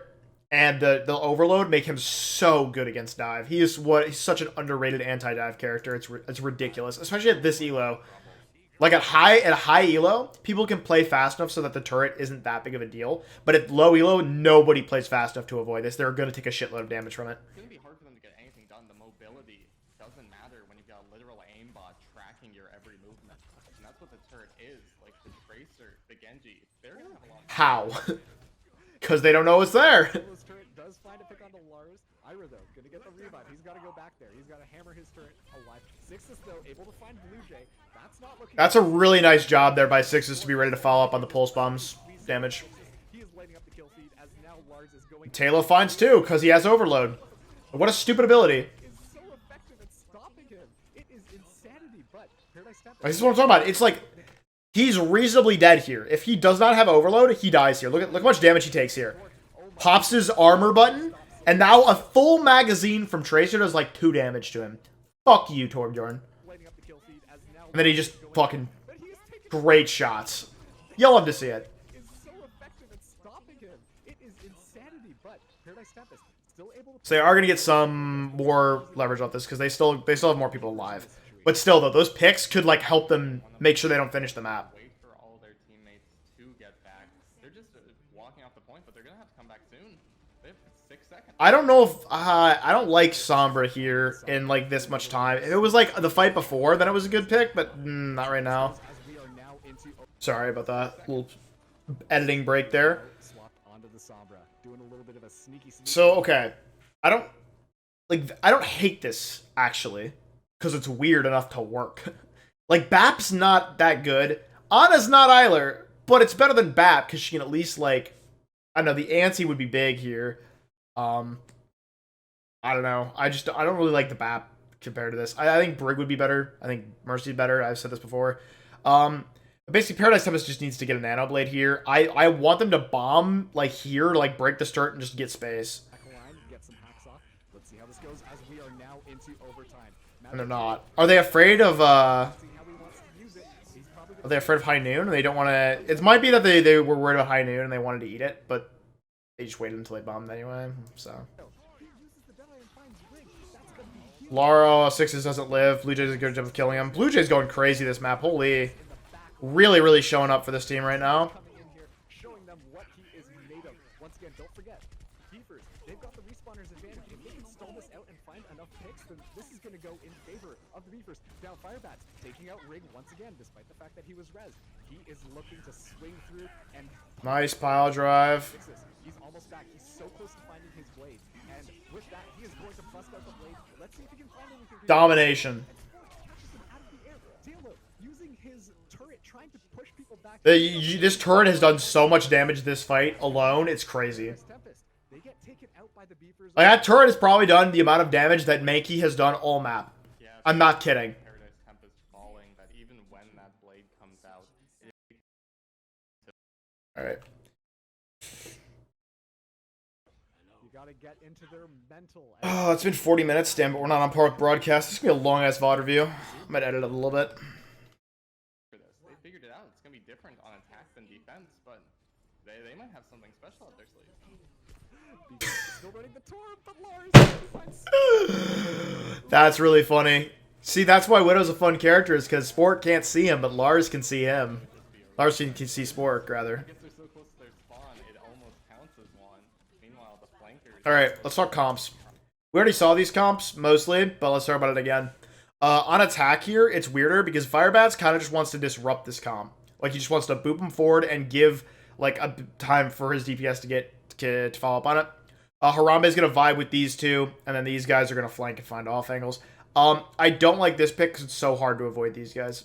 and the overload make him so good against dive. He's such an underrated anti-dive character. It's ridiculous, especially at this elo. Like at high elo, people can play fast enough so that the turret isn't that big of a deal. But at low elo, nobody plays fast enough to avoid this. They're going to take a shitload of damage from it. It's going to be hard for them to get anything done. The mobility doesn't matter when you've got a literal aimbot tracking your every movement. And that's what the turret is. Like the Tracer, the Genji, they're going to have a lot of How? Because they don't know it's there. Tailo's turret does find a pick onto Lars. Ira, though, gonna get the revive. He's got to go back there. He's got to hammer his turret alive. Sixes, though, able to find Blue Jay. That's not looking. That's a really nice job there by Sixes to be ready to follow up on the pulse bombs damage. He is lighting up the kill feed as now Lars is going. Taylor finds two because he has overload. What a stupid ability. Is so effective at stopping him. It is insanity, but Paradise Tempest. This is what I'm talking about. It's like he's reasonably dead here. If he does not have overload, he dies here. Look how much damage he takes here. Pops his armor button, and now a full magazine from Tracer does like 2 damage to him. Fuck you, Torbjorn. And then he just fucking great shots. You'll love to see it. So they are gonna get some more leverage off this because they still have more people alive. But still, though, those picks could like help them make sure they don't finish the map. wait for all their teammates to get back. They're just walking off the point, but they're going to have to come back soon. They have 6 seconds. I don't know if I don't like Sombra here in like this much time. If it was like the fight before, then it was a good pick, but not right now. Sorry about that little editing break there. So okay, I don't hate this actually because it's weird enough to work. Like Bap's not that good. Anna's not either, but it's better than Bap because she can at least like I don't know. The Antsy would be big here. I don't know. I don't really like the BAP compared to this. I think Brig would be better. I think Mercy's better. I've said this before. Basically, Paradise Tempest just needs to get a Nano Blade here. I want them to bomb like here, like break the start and just get space. And they're not. Are they afraid of Are they afraid of High Noon and they don't want to? It might be that they were worried about High Noon and they wanted to eat it, but they just waited until they bombed anyway. So Lara Sixes doesn't live. Blue Jays is a good job of killing him. Blue Jays going crazy this map. Holy, really, really showing up for this team right now. Showing them what he is made of. Once again, don't forget, Keepers, they've got the respawners advantage. If they can stall this out and find enough picks, then this is going to go in favor of the Beavers. Now Firebats taking out Rig once again, despite the fact that he was res. He is looking to swing through and nice pile drive. He's almost back. He's so close to finding his blade. And with that, he is going to bust out the blade. Let's see if he can find anything. Domination. Using his turret, trying to push people back. This turret has done so much damage this fight alone. It's crazy. Like that turret has probably done the amount of damage that Mankey has done all map. I'm not kidding. All right. You gotta get into their mental. Oh, it's been 40 minutes, damn, but we're not on par with broadcast. This is gonna be a long ass VOD review. I might edit it a little bit. For this, they figured it out. It's gonna be different on attack than defense, but they might have something special up their sleeve. Still running the tour, but Lars. That's really funny. See, that's why Widow's a fun character, is because Sport can't see him, but Lars can see him. Lars can see Sport, rather. If they're so close to their spawn, it almost counts as one. Meanwhile, the flankers. Alright, let's talk comps. We already saw these comps, mostly, but let's talk about it again. On attack here, it's weirder, because Firebats kind of just wants to disrupt this comp. Like, he just wants to boop him forward and give, like, a time for his DPS to follow up on it. Harambe is going to vibe with these two, and then these guys are going to flank and find off angles. I don't like this pick because it's so hard to avoid these guys.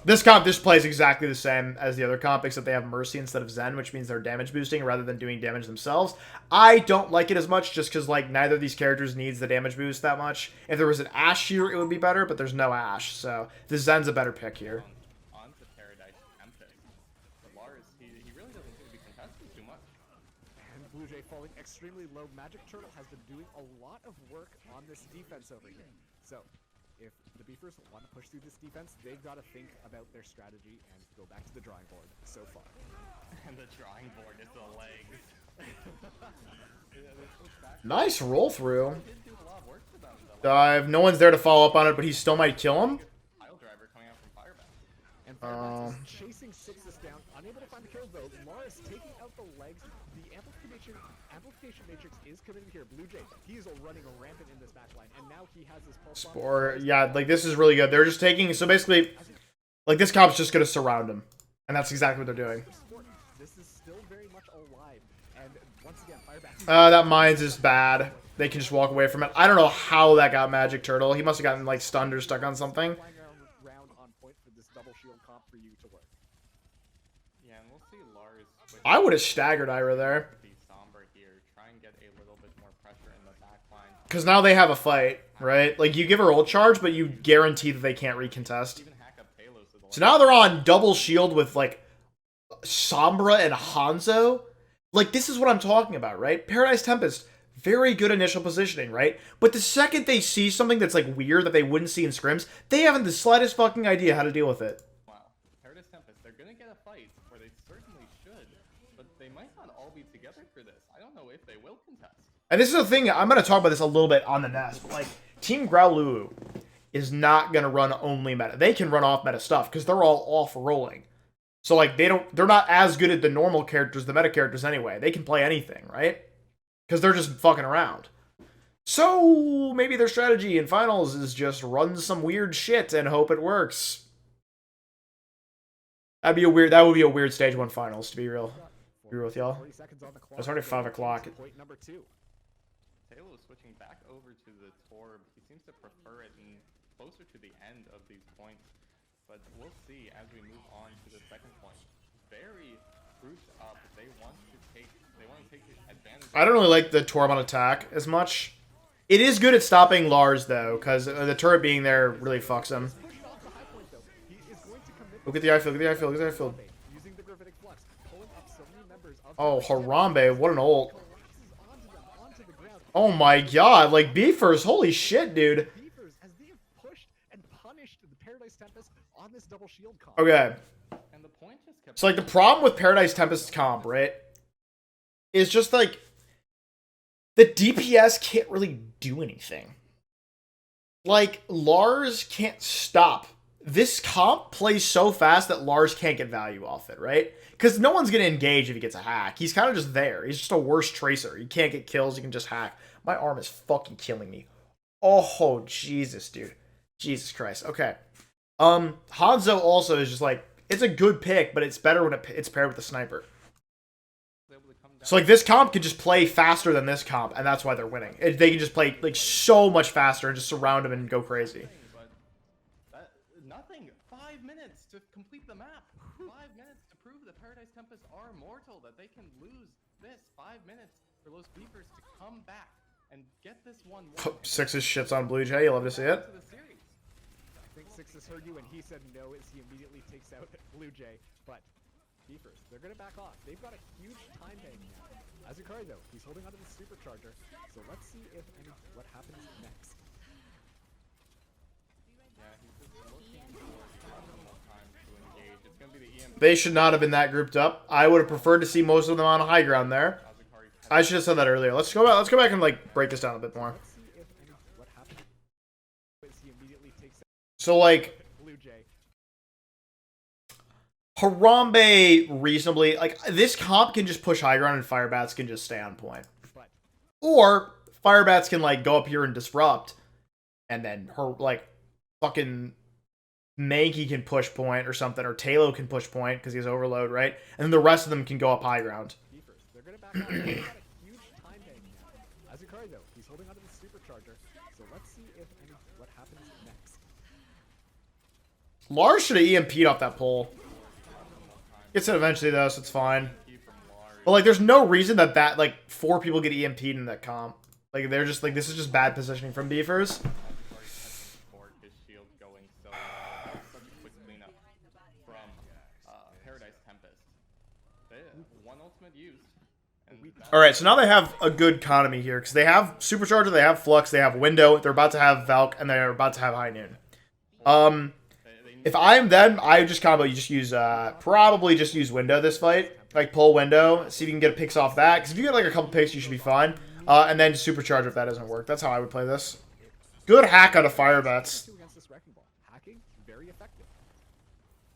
This comp just plays exactly the same as the other comp, except they have Mercy instead of Zen, which means they're damage boosting rather than doing damage themselves. I don't like it as much just because, like, neither of these characters needs the damage boost that much. If there was an Ashe here, it would be better, but there's no Ashe, so the Zen's a better pick here. On to Paradise Tempest. But Lars, he really doesn't seem to be contesting too much. And Blue Jay falling extremely low. Magic Turtle has been doing a lot of work on this defense over here. So, if the Beefers want to push through this defense, they've got to think about their strategy and go back to the drawing board so far. And the drawing board is the legs. Nice roll through. He did do a lot of work for them, though. No one's there to follow up on it, but he still might kill him. Pile driver coming out from Firebat. And Firebats is chasing Sixes down, unable to find the kills though. Lars taking out the legs. The amplification matrix is committed here. Blue Jay, he is running rampant in this backline, and now he has his pulse bomb. Sport, yeah, like this is really good. They're just taking, so basically, like this comp's just gonna surround him, and that's exactly what they're doing. This is still very much alive, and once again, Firebats. That Mines is bad. They can just walk away from it. I don't know how that got Magic Turtle. He must have gotten like stunned or stuck on something. Round on point for this double shield comp for you to work. Yeah, and we'll see Lars. I would have staggered Ira there. Be somber here. Try and get a little bit more pressure in the back line. Because now they have a fight, right? Like, you give her ult charge, but you guarantee that they can't recontest. Even hack up Talos to the So now they're on double shield with, like, Sombra and Hanzo. Like, this is what I'm talking about, right? Paradise Tempest, very good initial positioning, right? But the second they see something that's, like, weird that they wouldn't see in scrims, they haven't the slightest fucking idea how to deal with it. Wow. Paradise Tempest, they're gonna get a fight, or they certainly should, but they might not all be together for this. I don't know if they will contest. And this is the thing, I'm going to talk about this a little bit on the nest, but, like, Team Growlulu is not going to run only meta. They can run off meta stuff, because they're all off-rolling. So, like, they're not as good at the normal characters, the meta characters anyway. They can play anything, right? Because they're just fucking around. So, maybe their strategy in finals is just run some weird shit and hope it works. That would be a weird stage 1 finals, to be real. Be real with y'all. It's already 5 o'clock. Point number 2. Talos is switching back over to the Torb. He seems to prefer it and closer to the end of these points. But we'll see as we move on to the second point. Very grouped up. They want to take advantage. I don't really like the Torb on attack as much. It is good at stopping Lars, though, because the turret being there really fucks him. Look at the eye field, look at the eye field, look at the eye field. Oh, Harambe, what an ult. Oh my god, like Beefers, holy shit, dude. Okay. So, like, the problem with Paradise Tempest comp, right, is just, like, the DPS can't really do anything. Like, Lars can't stop. This comp plays so fast that Lars can't get value off it, right? Because no one's going to engage if he gets a hack. He's kind of just there. He's just a worse tracer. He can't get kills. He can just hack. My arm is fucking killing me. Oh, Jesus, dude. Jesus Christ. Okay. Hanzo also is just like, it's a good pick, but it's better when it's paired with a sniper. So, like, this comp can just play faster than this comp, and that's why they're winning. They can just play, like, so much faster and just surround him and go crazy. Nothing. 5 minutes to complete the map. 5 minutes to prove that Paradise Tempest are mortal, that they can lose this. 5 minutes for those Beefers to come back and get this one. Sixes shits on Blue Jay. You'll love to see it. I think Sixes heard you, and he said no as he immediately takes out Blue Jay, but Beefers, they're gonna back off. They've got a huge time bank now. Azukari though, he's holding onto the supercharger. So let's see if what happens next. Yeah, he's just looking for optimal time to engage. It's gonna be the EMP. They should not have been that grouped up. I would have preferred to see most of them on high ground there. I should have said that earlier. Let's go back and like break this down a bit more. Let's see if what happens. He immediately takes So like Blue Jay. Harambe reasonably, like this comp can just push high ground and Firebats can just stay on point. But Or Firebats can like go up here and disrupt, and then her like fucking Mankey can push point or something, or Talo can push point because he has overload, right? And then the rest of them can go up high ground. Beefers, they're gonna back off. They've got a huge time bank now. Azukari though, he's holding onto the supercharger. So let's see if what happens next. Lars should have EMP'd off that pole. Gets it eventually though, so it's fine. But like, there's no reason that like 4 people get EMP'd in that comp. Like they're just like, this is just bad positioning from Beefers. His shield going so such a quick cleanup from Paradise Tempest. They one ultimate used. And All right, so now they have a good economy here because they have Supercharger, they have Flux, they have Window, they're about to have Valk, and they're about to have High Noon. If I'm them, I would just combo. You just use probably just use Window this fight, like pull Window, see if you can get picks off that. Because if you get like a couple picks, you should be fine. And then Supercharger if that doesn't work. That's how I would play this. Good hack out of Firebats. Against this wrecking ball, hacking very effective.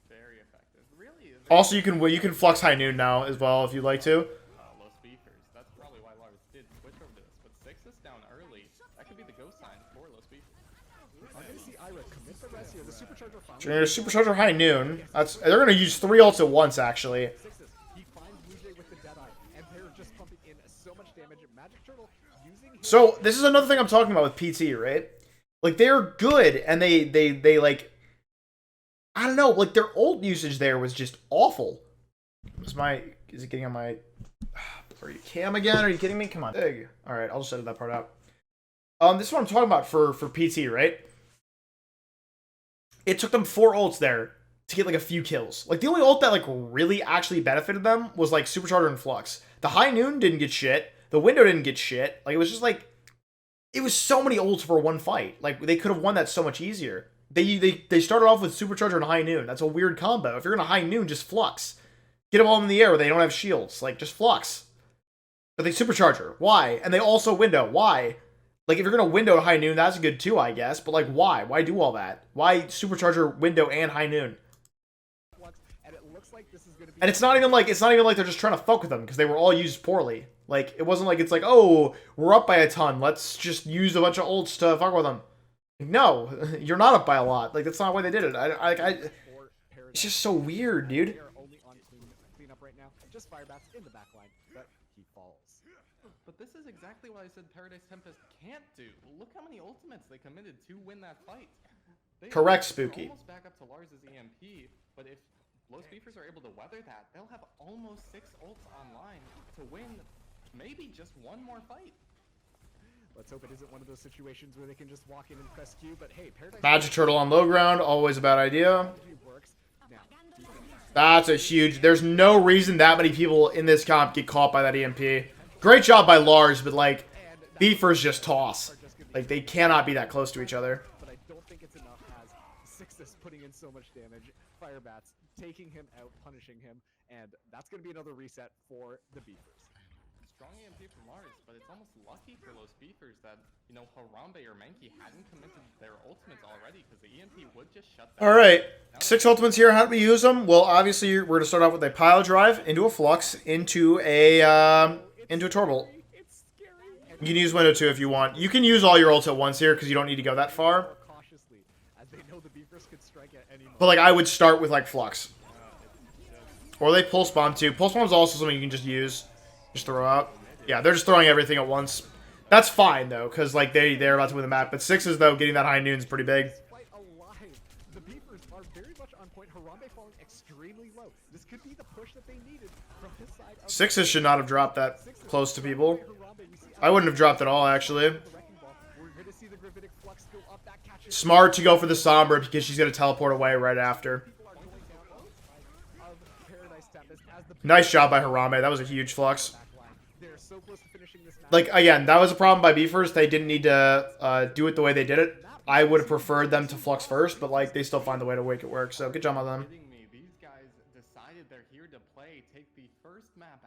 very effective. Really. Also, you can Flux High Noon now as well if you'd like to. Low speakers. That's probably why Lars did switch over to this. But 6 is down early. That could be the go sign for low speakers. I'm gonna see Ira commit the rest here. The supercharger finally. So you're gonna Supercharger High Noon. They're gonna use 3 ults at once actually. Sixes. He finds Blue Jay with the Deadeye, and they're just pumping in so much damage. Magic Turtle using. So this is another thing I'm talking about with PT, right? Like they're good, and they like, I don't know, like their ult usage there was just awful. Is it getting on my? Are you cam again? Are you kidding me? Come on, dig. All right, I'll just edit that part out. This is what I'm talking about for PT, right? It took them 4 ults there to get like a few kills. Like the only ult that like really actually benefited them was like Supercharger and Flux. The High Noon didn't get shit. The Window didn't get shit. Like it was just like, it was so many ults for one fight. Like they could have won that so much easier. They started off with Supercharger and High Noon. That's a weird combo. If you're gonna High Noon, just Flux. Get them all in the air where they don't have shields. Like just Flux. But they Supercharger. Why? And they also Window. Why? Like, if you're going to Window High Noon, that's good too, I guess. But, like, why? Why do all that? Why Supercharger, Window, and High Noon? And it's not even like they're just trying to fuck with them, because they were all used poorly. Like, it wasn't like it's like, oh, we're up by a ton. Let's just use a bunch of ults to fuck with them. No, you're not up by a lot. Like, that's not why they did it. It's just so weird, dude. Just Firebats in the back line, but he falls. But this is exactly what I said Paradise Tempest can't do. Look how many ultimates they committed to win that fight. They Correct, Spooky. Almost back up to Lars's EMP, but if Low Speakers are able to weather that, they'll have almost 6 ults online to win maybe just one more fight. Let's hope it isn't one of those situations where they can just walk in and press Q, but hey, Paradise Magic Turtle on low ground, always a bad idea. works. Now, That's a huge... There's no reason that many people in this comp get caught by that EMP. Great job by Lars, but, like, Beefers just toss. Like, they cannot be that close to each other. but I don't think it's enough as Sixtus putting in so much damage, Firebats taking him out, punishing him, and that's going to be another reset for the Beefers. Strong EMP from Lars, but it's almost lucky for Los Beefers that, you know, Harambe or Mankey hadn't committed their ultimates already, because the EMP would just shut them. Alright, 6 ultimates here. How do we use them? Well, obviously, we're going to start off with a Pile Drive, into a Flux, into a Torbolt. It's scary. You can use Window too if you want. You can use all your ults at once here, because you don't need to go that far. Cautiously, as they know the Beefers could strike at any moment. But, like, I would start with, like, Flux. Or they Pulse Bomb too. Pulse Bomb is also something you can just use. Just throw out. Yeah, they're just throwing everything at once. That's fine, though, because, like, they're about to win the map. But 6s, though, getting that High Noon is pretty big. Quite alive. The Beefers are very much on point. Harambe falling extremely low. This could be the push that they needed from his side. 6s should not have dropped that close to people. I wouldn't have dropped at all, actually. Smart to go for the Sombra because she's going to teleport away right after. Nice job by Harambe. That was a huge flux. They're so close to finishing this match. Like, again, that was a problem by B first. They didn't need to do it the way they did it. I would have preferred them to flux first, but, like, they still find a way to make it work. So, good job on them. Kidding me. These guys decided they're here to play. Take the first map.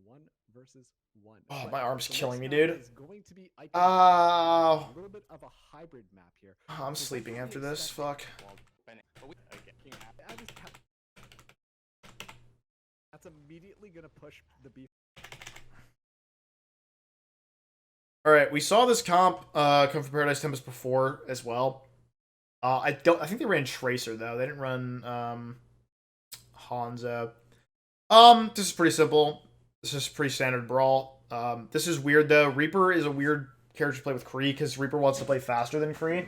1 versus 1. Oh, But my arm's the killing next me, map dude. is going to be Icon. Oh, A little bit of a hybrid map here. I'm sleeping after this. Fuck. That's immediately gonna push the beef. All right, we saw this comp come from Paradise Tempest before as well. I think they ran Tracer though. They didn't run Hanzo. This is pretty simple. This is pretty standard brawl. This is weird though. Reaper is a weird character to play with Kree because Reaper wants to play faster than Kree.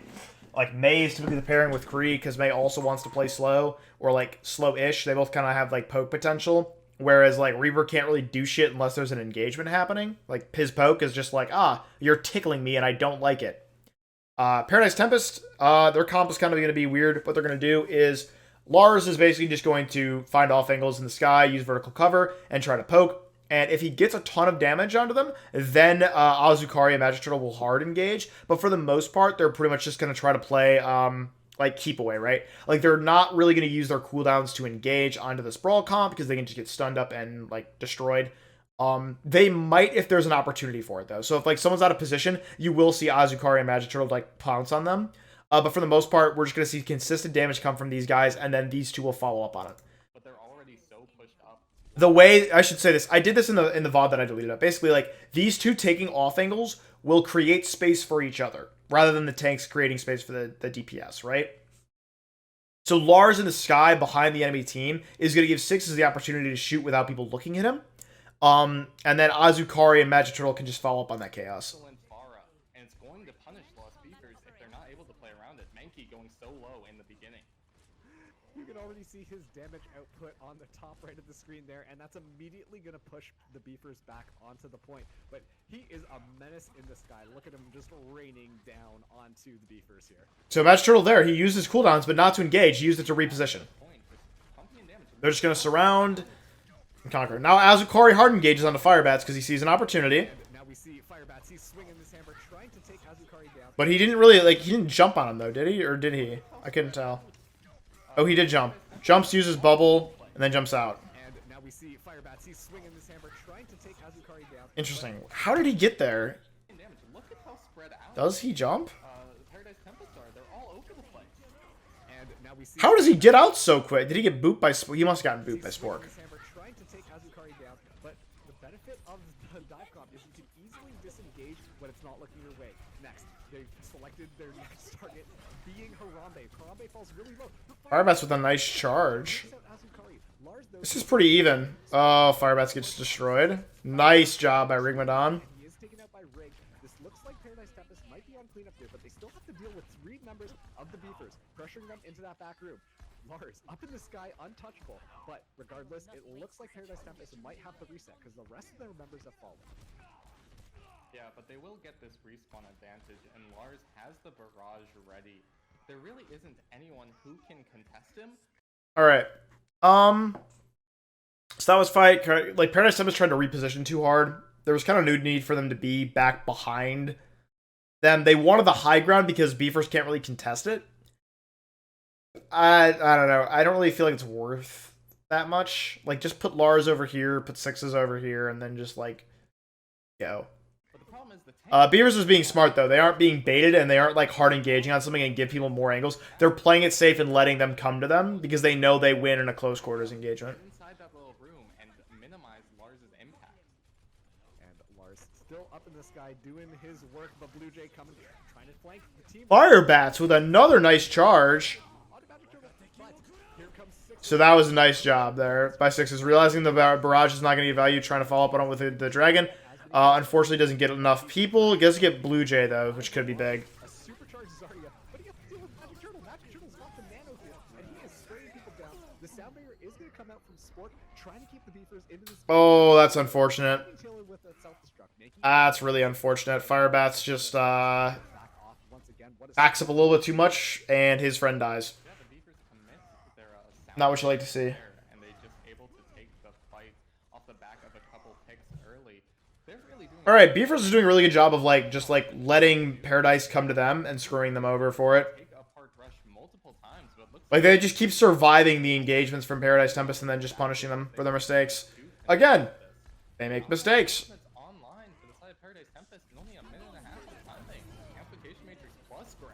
Like Mei is typically the pairing with Kree because Mei also wants to play slow or like slow-ish. They both kind of have like poke potential. Whereas like Reaper can't really do shit unless there's an engagement happening. Like his poke is just like, you're tickling me and I don't like it. Paradise Tempest, their comp is kind of going to be weird. What they're going to do is Lars is basically just going to find off angles in the sky, use vertical cover, and try to poke. And if he gets a ton of damage onto them, then Azukari and Magic Turtle will hard engage. But for the most part, they're pretty much just going to try to play like keep away, right? Like they're not really going to use their cooldowns to engage onto this brawl comp because they can just get stunned up and like destroyed. They might if there's an opportunity for it though. So if like someone's out of position, you will see Azukari and Magic Turtle like pounce on them. But for the most part, we're just going to see consistent damage come from these guys, and then these two will follow up on it. But they're already so pushed up. The way I should say this, I did this in the VOD that I deleted up. Basically, like these two taking off angles will create space for each other rather than the tanks creating space for the DPS, right? So Lars in the sky behind the enemy team is going to give Sixes the opportunity to shoot without people looking at him. And then Azukari and Magic Turtle can just follow up on that chaos. And it's going to punish Lost Beakers if they're not able to play around it. Mankey going so low in the beginning. You can already see his damage output on the top right of the screen there, and that's immediately going to push the Beefers back onto the point. But he is a menace in the sky. Look at him just raining down onto the Beefers here. So Magic Turtle there, he used his cooldowns, but not to engage. He used it to reposition. They're just going to surround and conquer. Now Azukari hard engages on the Firebats because he sees an opportunity. And now we see Firebats. He's swinging this hammer, trying to take Azukari down. But he didn't really, like, he didn't jump on him, though, did he? Or did he? I couldn't tell. Oh, he did jump. Jumps, uses bubble, and then jumps out. And now we see Firebats. He's swinging this hammer, trying to take Azukari down. Interesting. How did he get there? Look at how spread out Does he jump? Paradise Tempest are. They're all over the place. And now we see How does he get out so quick? Did he get booped by Spork? He must have gotten booped by Spork. this hammer, trying to take Azukari down. But the benefit of the dive comp is you can easily disengage when it's not looking your way. Next, they've selected their next target, being Harambe. Harambe falls really low. Firebats with a nice charge. Azukari. Lars, though, This is pretty even. Oh, Firebats gets destroyed. Nice job by Rigmadon. he is taken out by Rig. This looks like Paradise Tempest might be on cleanup here, but they still have to deal with 3 members of the Beefers, pressuring them into that back room. Lars, up in the sky, untouchable. But regardless, it looks like Paradise Tempest might have the reset, because the rest of their members have fallen. Yeah, but they will get this respawn advantage, and Lars has the barrage ready. There really isn't anyone who can contest him. Alright. So that was fight. Like, Paradise Tempest tried to reposition too hard. There was kind of no need for them to be back behind them. They wanted the high ground because Beefers can't really contest it. I don't know. I don't really feel like it's worth that much. Like, just put Lars over here, put Sixes over here, and then just, like, go. Beavers is being smart, though. They aren't being baited, and they aren't, like, hard engaging on something and give people more angles. They're playing it safe and letting them come to them because they know they win in a close quarters engagement. Inside that little room and minimize Lars's impact. And Lars still up in the sky doing his work, but Blue Jay coming, trying to flank the team. Firebats with another nice charge. Here comes Six. So that was a nice job there by Sixes. Realizing the barrage is not going to get value, trying to follow up on it with the dragon. Unfortunately, doesn't get enough people. It does get Blue Jay, though, which could be big. A supercharged Zarya, but he has to deal with Magic Turtle. Magic Turtle's got the nano here, and he is spraying people down. The Sound Barrier is going to come out from Spork, trying to keep the Beefers into this. Oh, that's unfortunate. With a self-destruct, making That's really unfortunate. Firebats just back off once again. What a backs up a little bit too much, and his friend dies. Yeah, the Beavers commit their Not what you like to see. and All right, Beefers is doing a really good job of like just like letting Paradise come to them and screwing them over for it. Take apart Rush multiple times, but it looks Like they just keep surviving the engagements from Paradise Tempest and then just punishing them for their mistakes. Again, they make mistakes. It's online for the side of Paradise Tempest in only a minute and a half of time thing. Amplification Matrix plus grab.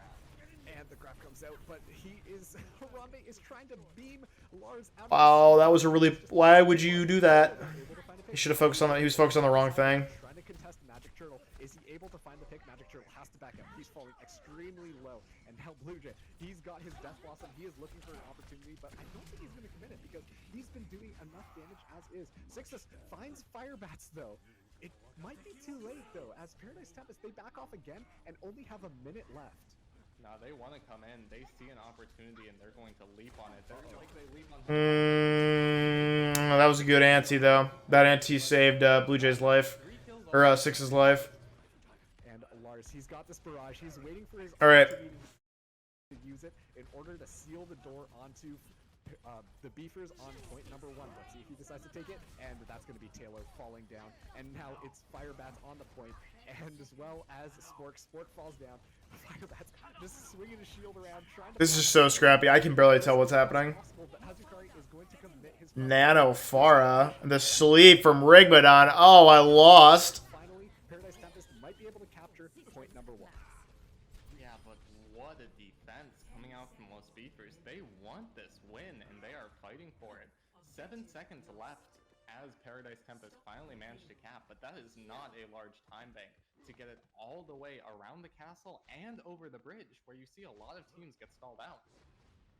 And the grab comes out, but he is Harambe is trying to beam Lars out. Wow, that was a really. Why would you do that? He should have focused on. He was focused on the wrong thing. Trying to contest Magic Turtle. Is he able to find the pick? Magic Turtle has to back up. He's falling extremely low. And now Blue Jay, he's got his Death Blossom. He is looking for an opportunity, but I don't think he's going to commit it because he's been doing enough damage as is. Sixus finds Fire Bats though. It might be too late though, as Paradise Tempest, they back off again and only have a minute left. Now they want to come in. They see an opportunity and they're going to leap on it. They're like they leap on. That was a good ante though. That ante saved Blue Jay's life, or Six's life. And Lars, he's got this barrage. He's waiting for his All right. opportunity to use it in order to seal the door onto the Beefers on point number 1. Let's see if he decides to take it, and that's going to be Taylor falling down. And now it's Firebats on the point, and as well as Spork. Spork falls down. Firebats just swinging his shield around, trying to. This is so scrappy. I can barely tell what's happening. Nano Farah, the sleep from Rigmadon. Oh, I lost. Finally, Paradise Tempest might be able to capture point number 1. Yeah, but what a defense coming out from Los Beefers. They want this win and they are fighting for it. 7 seconds left as Paradise Tempest finally managed to cap, but that is not a large time bank to get it all the way around the castle and over the bridge, where you see a lot of teams get stalled out.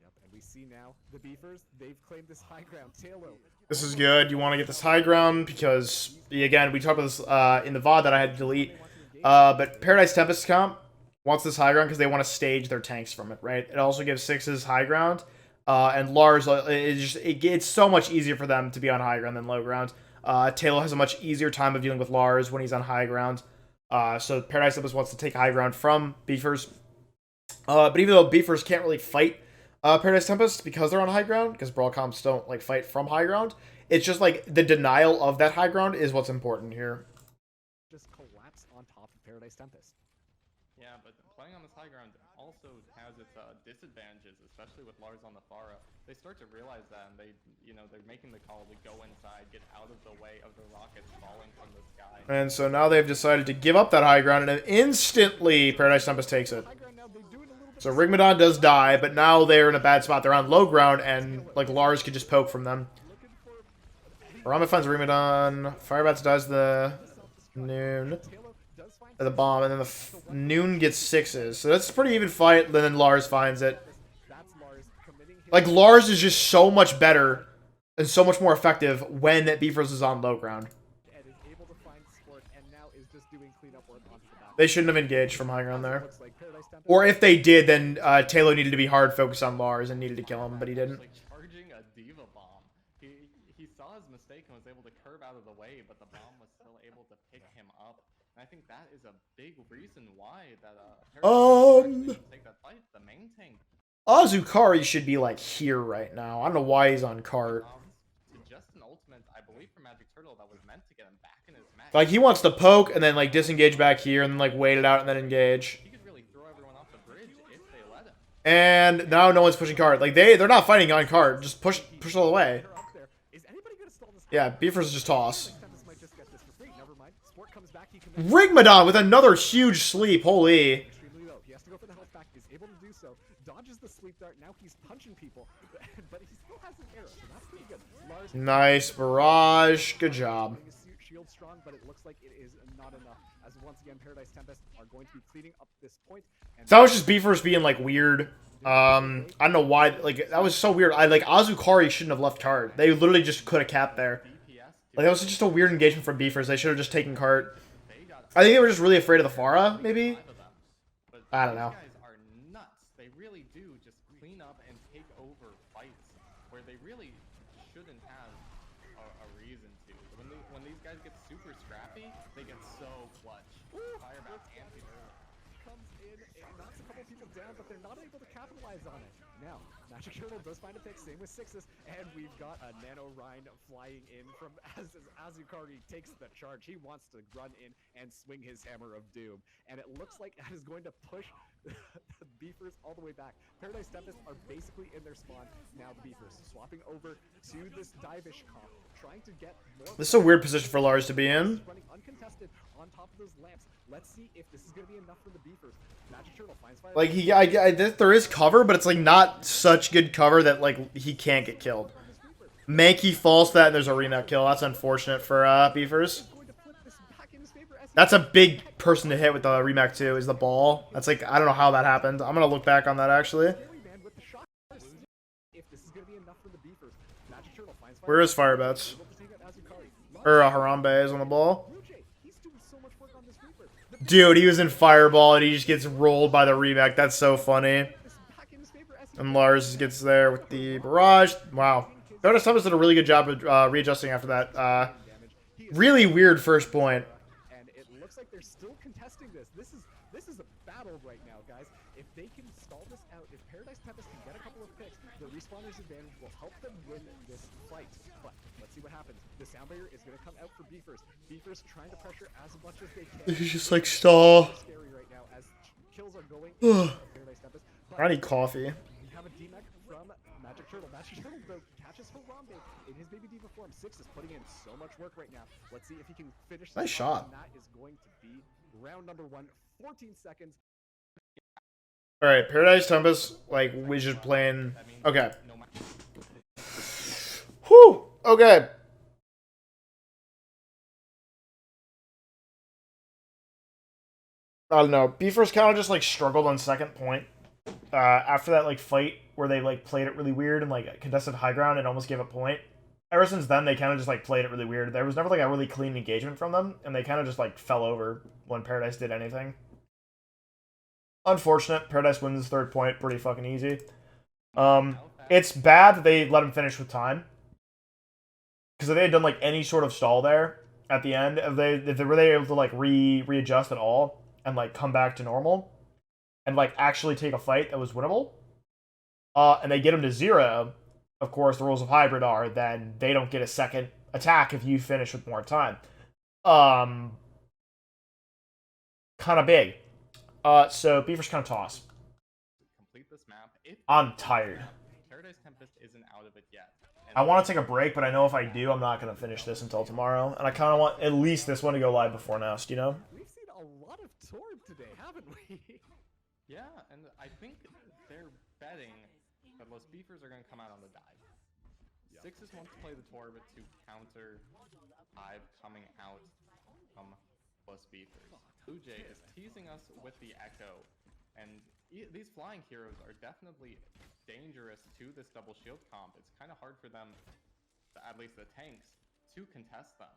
Yep, and we see now the Beefers, they've claimed this high ground. Taylor. This is good. You want to get this high ground because, again, we talked about this in the VOD that I had to delete. But Paradise Tempest comp wants this high ground because they want to stage their tanks from it, right? It also gives Sixes high ground. And Lars, it's so much easier for them to be on high ground than low ground. Taylor has a much easier time of dealing with Lars when he's on high ground. So Paradise Tempest wants to take high ground from Beefers. But even though Beefers can't really fight Paradise Tempest because they're on high ground, because Brawl comps don't like fight from high ground, it's just like the denial of that high ground is what's important here. Just collapse on top of Paradise Tempest. Yeah, but playing on this high ground also has its disadvantages, especially with Lars on the Farah. They start to realize that, and they're making the call to go inside, get out of the way of the rockets falling from the sky. And so now they've decided to give up that high ground, and instantly Paradise Tempest takes it. So Rigmadon does die, but now they're in a bad spot. They're on low ground, and like Lars could just poke from them. Rama finds Rigmadon. Firebats does the noon. The bomb, and then the noon gets Sixes. So that's a pretty even fight, and then Lars finds it. Like, Lars is just so much better and so much more effective when Beefers is on low ground. They shouldn't have engaged from high ground there. Or if they did, then Taylor needed to be hard focused on Lars and needed to kill him, but he didn't. Like charging a diva bomb. He saw his mistake and was able to curve out of the way, but the bomb was still able to pick him up. And I think that is a big reason why that take that fight. The main tank. Azukari should be like here right now. I don't know why he's on cart. To just an ultimate, I believe, for Magic Turtle that was meant to get him back in his match. Like, he wants to poke and then like disengage back here and then like wait it out and then engage. He could really throw everyone off the bridge if they let him. And now no one's pushing cart. Like they're not fighting on cart. Just push all the way. Yeah, Beefers just toss. Rigmadon with another huge sleep. Holy. He has to go for the health back. Is able to do so. Dodges the sleep dart. Now he's punching people, but he still has an arrow, so that's pretty good. Lars Nice barrage. Good job. Shield strong, but it looks like it is not enough. As once again, Paradise Tempest are going to be cleaning up this point. And That was just Beefers being like weird. I don't know why. Like, that was so weird. Azukari shouldn't have left cart. They literally just could have capped there. Like, that was just a weird engagement from Beefers. They should have just taken cart. I think they were just really afraid of the Farah, maybe? I don't know. These guys are nuts. They really do just clean up and take over fights where they really shouldn't have a reason to. When these guys get super scrappy, they get so clutch. Firebat anti early. comes in, it knocks a couple people down, but they're not able to capitalize on it. Now, Magic Turtle does find a pick, same with Sixes, and we've got a Nano Rhine flying in from as Azukari takes the charge. He wants to run in and swing his Hammer of Doom, and it looks like that is going to push the Beefers all the way back. Paradise Tempest are basically in their spawn. Now the Beefers swapping over to this Divish comp, trying to get more. This is a weird position for Lars to be in. Running uncontested on top of those lamps. Let's see if this is going to be enough for the Beefers. Magic Turtle finds fire. Like there is cover, but it's like not such good cover that like he can't get killed. Mankey falls to that, and there's a remap kill. That's unfortunate for Beefers. That's a big person to hit with the remake too, is the ball. That's like, I don't know how that happened. I'm going to look back on that actually. Where is Firebats? Or Harambe is on the ball. Dude, he was in Fireball and he just gets rolled by the remake. That's so funny. And Lars gets there with the barrage. Wow. Paradise Tempest did a really good job of readjusting after that. Really weird first point. They're still contesting this. This is a battle right now, guys. If they can stall this out, if Paradise Tempest can get a couple of picks, the respawners advantage will help them win this fight. But let's see what happens. The sound barrier is going to come out for Beefers. Beefers trying to pressure as much as they can. He's just like stall. Scary right now as kills are going. Paradise Tempest. I need coffee. We have a DMAC from Magic Turtle. Magic Turtle though catches Harambe in his Baby Diva form. Six is putting in so much work right now. Let's see if he can finish. Nice shot. And that is going to be round number 1. 14 seconds. All right, Paradise Tempest, like we just playing. Okay. Whew. Okay. I don't know. Beefers kind of just like struggled on second point. After that like fight where they like played it really weird and like contested high ground and almost gave a point. Ever since then, they kind of just like played it really weird. There was never like a really clean engagement from them, and they kind of just like fell over when Paradise did anything. Unfortunate. Paradise wins third point pretty fucking easy. It's bad that they let him finish with time, because if they had done like any sort of stall there at the end, if they were able to like readjust at all and like come back to normal and like actually take a fight that was winnable, and they get him to 0. Of course, the rules of hybrid are then they don't get a second attack if you finish with more time. Kind of big. So Beavers kind of toss. Complete this map. I'm tired. Paradise Tempest isn't out of it yet. I want to take a break, but I know if I do, I'm not going to finish this until tomorrow. And I kind of want at least this one to go live before Nest, you know? We've seen a lot of Torb today, haven't we? Yeah, and I think they're betting that Los Beefers are going to come out on the dive. Sixes wants to play the Torb to counter Hive coming out from Los Beefers. Blue Jay is teasing us with the Echo, and these flying heroes are definitely dangerous to this double shield comp. It's kind of hard for them, at least the tanks, to contest them.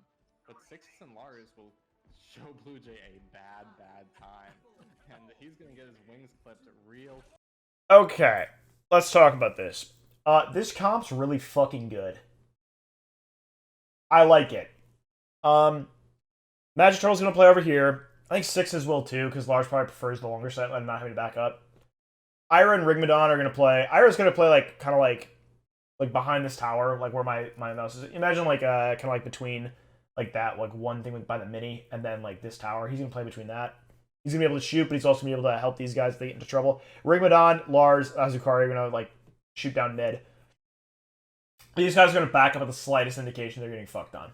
But Sixes and Lars will show Blue Jay a bad time, and he's going to get his wings clipped real. Okay, let's talk about this. This comp's really fucking good. I like it. Magic Turtle's gonna play over here. I think Sixes will too, because Lars probably prefers the longer set and not having to back up. Ira and Rigmadon are gonna play. Ira's gonna play like kind of like behind this tower, like where my mouse is. Imagine like kind of like between like that, like one thing by the mini, and then like this tower. He's gonna play between that. He's gonna be able to shoot, but he's also gonna be able to help these guys if they get into trouble. Rigmadon, Lars, Azukari are gonna like shoot down mid. These guys are going to back up at the slightest indication they're getting fucked on.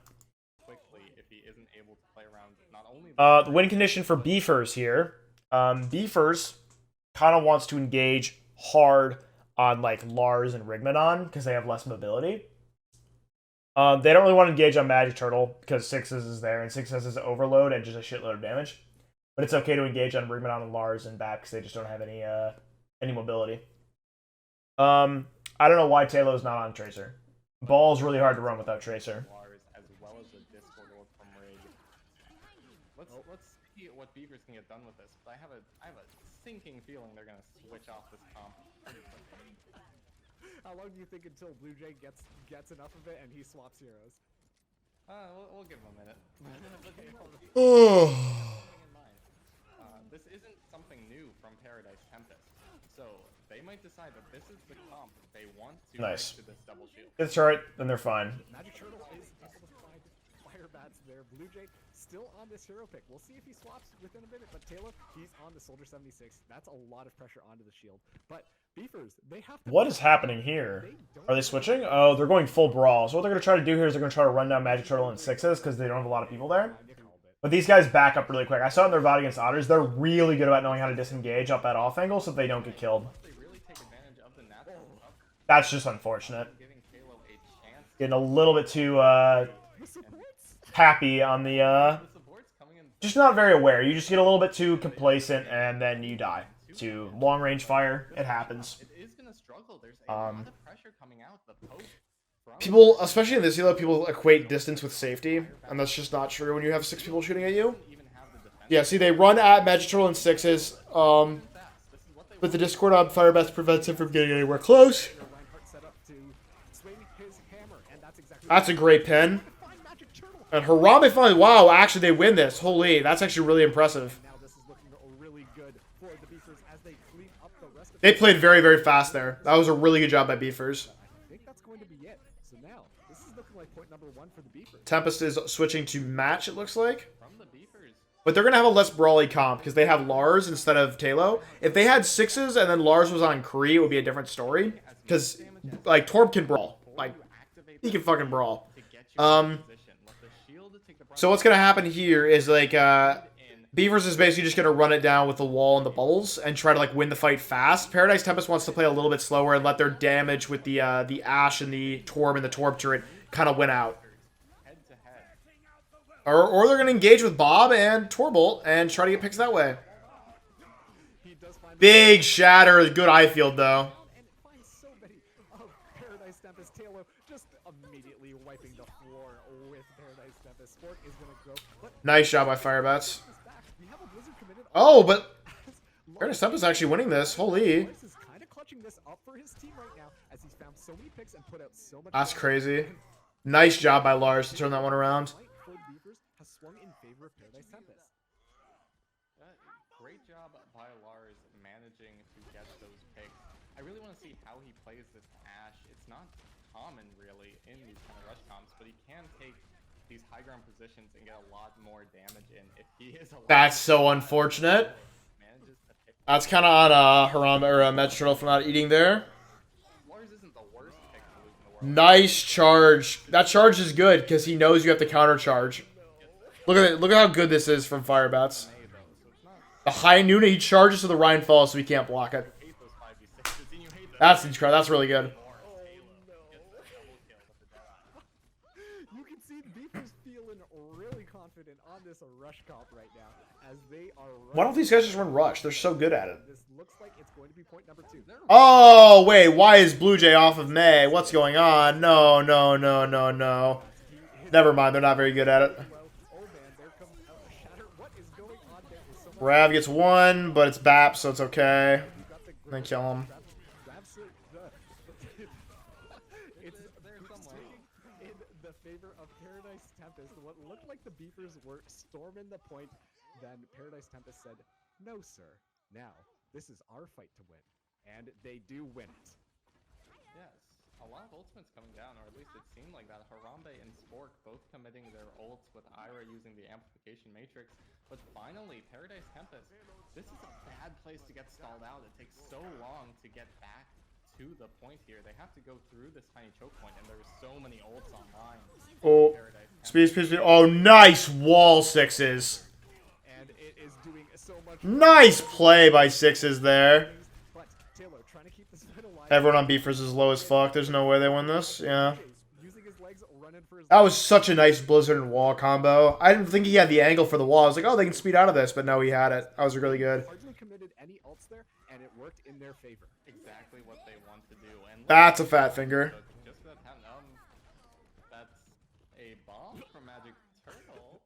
Quickly, if he isn't able to play around not only the win condition for Beefers here. Beefers kind of wants to engage hard on like Lars and Rigmadon because they have less mobility. They don't really want to engage on Magic Turtle because Sixes is there, and Sixes has overload and just a shitload of damage. But it's okay to engage on Rigmadon and Lars and back because they just don't have any mobility. I don't know why Taylor's not on Tracer. Ball's really hard to run without Tracer. As well as the Discord orb from Rig. Let's see what Beavers can get done with this. But I have a sinking feeling they're gonna switch off this comp. How long do you think until Blue Jay gets enough of it and he swaps heroes? We'll give him a minute. this isn't something new from Paradise Tempest. So they might decide that this is the comp they want to Nice. to this double shield. It's alright, then they're fine. Magic Turtle is able to find Fire Bats there. Blue Jay still on this hero pick. We'll see if he swaps within a minute, but Taylor, he's on the Soldier 76. That's a lot of pressure onto the shield. But Beefers, they have to... What is happening here? Are they switching? Oh, they're going full brawl. So what they're going to try to do here is they're going to try to run down Magic Turtle in 6s because they don't have a lot of people there. But these guys back up really quick. I saw in their VOD against Otters, they're really good about knowing how to disengage off that off angle so they don't get killed. They really take advantage of the natural up, That's just unfortunate. giving Kalo a chance. Getting a little bit too The supports? happy on the... The supports coming in. just not very aware. You just get a little bit too complacent and then you die. To long range fire, it happens. It is gonna struggle. There's a lot of pressure coming out. The poke from People, especially in this elo, people equate distance with safety, and that's just not true when you have 6 people shooting at you. even have the defense. Yeah, see, they run at Magic Turtle in 6s, This is what they but the Discord on Firebats prevents him from getting anywhere close. Reinhardt set up to swing his hammer, and that's exactly That's a great pin. find Magic Turtle. And Harambe finally, wow, actually they win this. Holy, that's actually really impressive. Now this is looking really good for the Beefers as they clean up the rest of They played very, very fast there. That was a really good job by Beefers. I think that's going to be it. So now, this is looking like point number 1 for the Beefers. Tempest is switching to match, it looks like. from the beefers. But they're going to have a less brawly comp because they have Lars instead of Talo. If they had 6s and then Lars was on Kree, it would be a different story. Because, like, Torb can brawl. Like, he can fucking brawl. To get you in position. Let the shield take the brunt So what's going to happen here is, like, Beavers is basically just going to run it down with the wall and the bubbles and try to, like, win the fight fast. Paradise Tempest wants to play a little bit slower and let their damage with the Ash and the Torb turret kind of win out. head to head. Or they're going to engage with Bob and Torbolt and try to get picks that way. He does find Big shatter. Good eye field, though. and finds so many of Paradise Tempest. Taylor just immediately wiping the floor with Paradise Tempest. Sport is going to go, but Nice job by Firebats. is back. We have a Blizzard committed. Oh, but Paradise Tempest is actually winning this. Holy. Lars is kind of clutching this up for his team right now as he's found so many picks and put out so much. That's fire. crazy. Nice job by Lars to turn that one around. Fight for the Beavers has swung in favor of Paradise Tempest. Great job by Lars managing to get those picks. I really want to see how he plays this Ash. It's not common really in these kind of rush comps, but he can take these high ground positions and get a lot more damage in if he is allowed. That's so unfortunate. Manages to pick. That's kind of on Haram or Magic Turtle for not eating there. Lars isn't the worst pick to lose in the world. Nice charge. That charge is good because he knows you have to counter charge. Look at it. Look at how good this is from Firebats. The high Nuna, he charges to the Rhine falls so he can't block it. Hate those 5v6s, and you hate That's incredible. That's really good. You can see the Beavers feeling really confident on this rush comp right now as they are. Why don't these guys just run rush? They're so good at it. This looks like it's going to be point number 2. Oh, wait. Why is Blue Jay off of May? What's going on? No, no, no, no, no. Never mind. They're not very good at it. Oh man, there comes out a shatter. What is going on there? Is so much Rav gets one, but it's BAP, so it's okay. got the Then kill him. grabs it, it's swinging in the favor of Paradise Tempest. What looked like the Beefers were storming the point, then Paradise Tempest said, "No, sir. Now this is our fight to win," and they do win it. Yes, a lot of ultimates coming down, or at least it seemed like that. Harambe and Spork both committing their ults with Ira using the amplification matrix. But finally, Paradise Tempest, this is a bad place to get stalled out. It takes so long to get back to the point here. They have to go through this tiny choke point, and there's so many ults online. Oh, Paradise Tempest. speed, speed, speed. Oh, nice wall 6s. And it is doing so much. Nice play by 6s there. But Taylor trying to keep this fight alive. Everyone on Beefers is low as fuck. There's no way they win this. Yeah. Using his legs, running for his That was such a nice Blizzard and wall combo. I didn't think he had the angle for the wall. I was like, oh, they can speed out of this. But no, he had it. That was really good. hardly committed any ults there, and it worked in their favor. Exactly what they want to do. And That's a fat finger. just that happened. That's a bomb from Magic Turtle.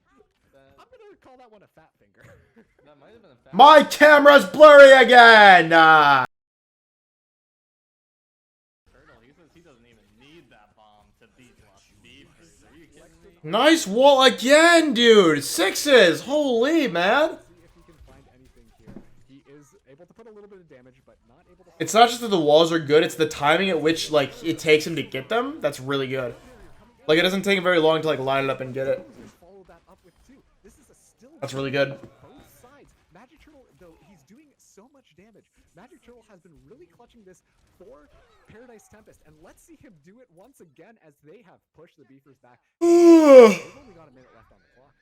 I'm gonna call that one a fat finger. That might have been a fast. My camera's blurry again. Turtle. He says he doesn't even need that bomb to beat Lost Beavers. Are you kidding me? Nice wall again, dude. 6s. Holy, man. See if he can find anything able to put a little bit of damage, but not able to. It's not just that the walls are good; it's the timing at which like it takes him to get them. That's really good. Like it doesn't take him very long to like line it up and get it. Follow that up with two. This is a still. That's really good. Both sides. Magic Turtle, though, he's doing so much damage. Magic Turtle has been really clutching this for Paradise Tempest, and let's see him do it once again as they have pushed the Beefers back. They've only got a minute left on the clock.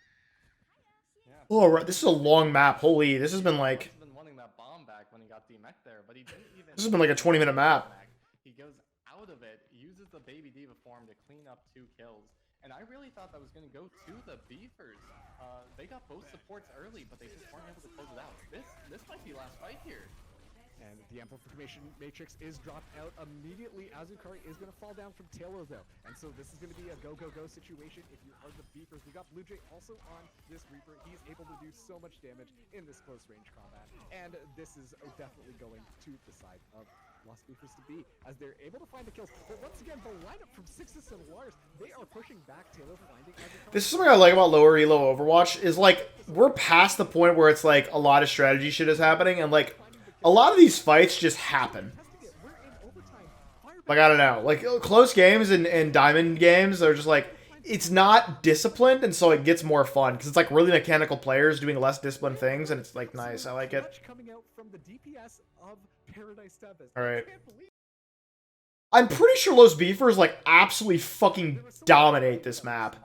Oh, right. This is a long map. Holy, this has been like. He's been wanting that bomb back when he got DMX there, but he didn't even. This has been like a 20-minute map. He goes out of it, uses the Baby Diva form to clean up 2 kills, and I really thought that was going to go to the Beefers. They got both supports early, but they just weren't able to close it out. This might be last fight here. And the amplification matrix is dropped out immediately. Azukari is going to fall down from Taylor, though. And so this is going to be a go-go-go situation if you are the Beefers. We got Blue Jay also on this Reaper. He's able to do so much damage in this close-range combat. And this is definitely going to the side of Lost Beefers to be, as they're able to find the kills. But once again, the lineup from Sixus and Lars, they are pushing back Taylor, finding Azukari. This is something I like about lower elo Overwatch is like we're past the point where it's like a lot of strategy shit is happening and like a lot of these fights just happen. Like I don't know, like close games and diamond games are just like it's not disciplined, and so it gets more fun because it's like really mechanical players doing less disciplined things, and it's like nice. I like it. All right. I'm pretty sure Los Beefers like absolutely fucking dominate this map.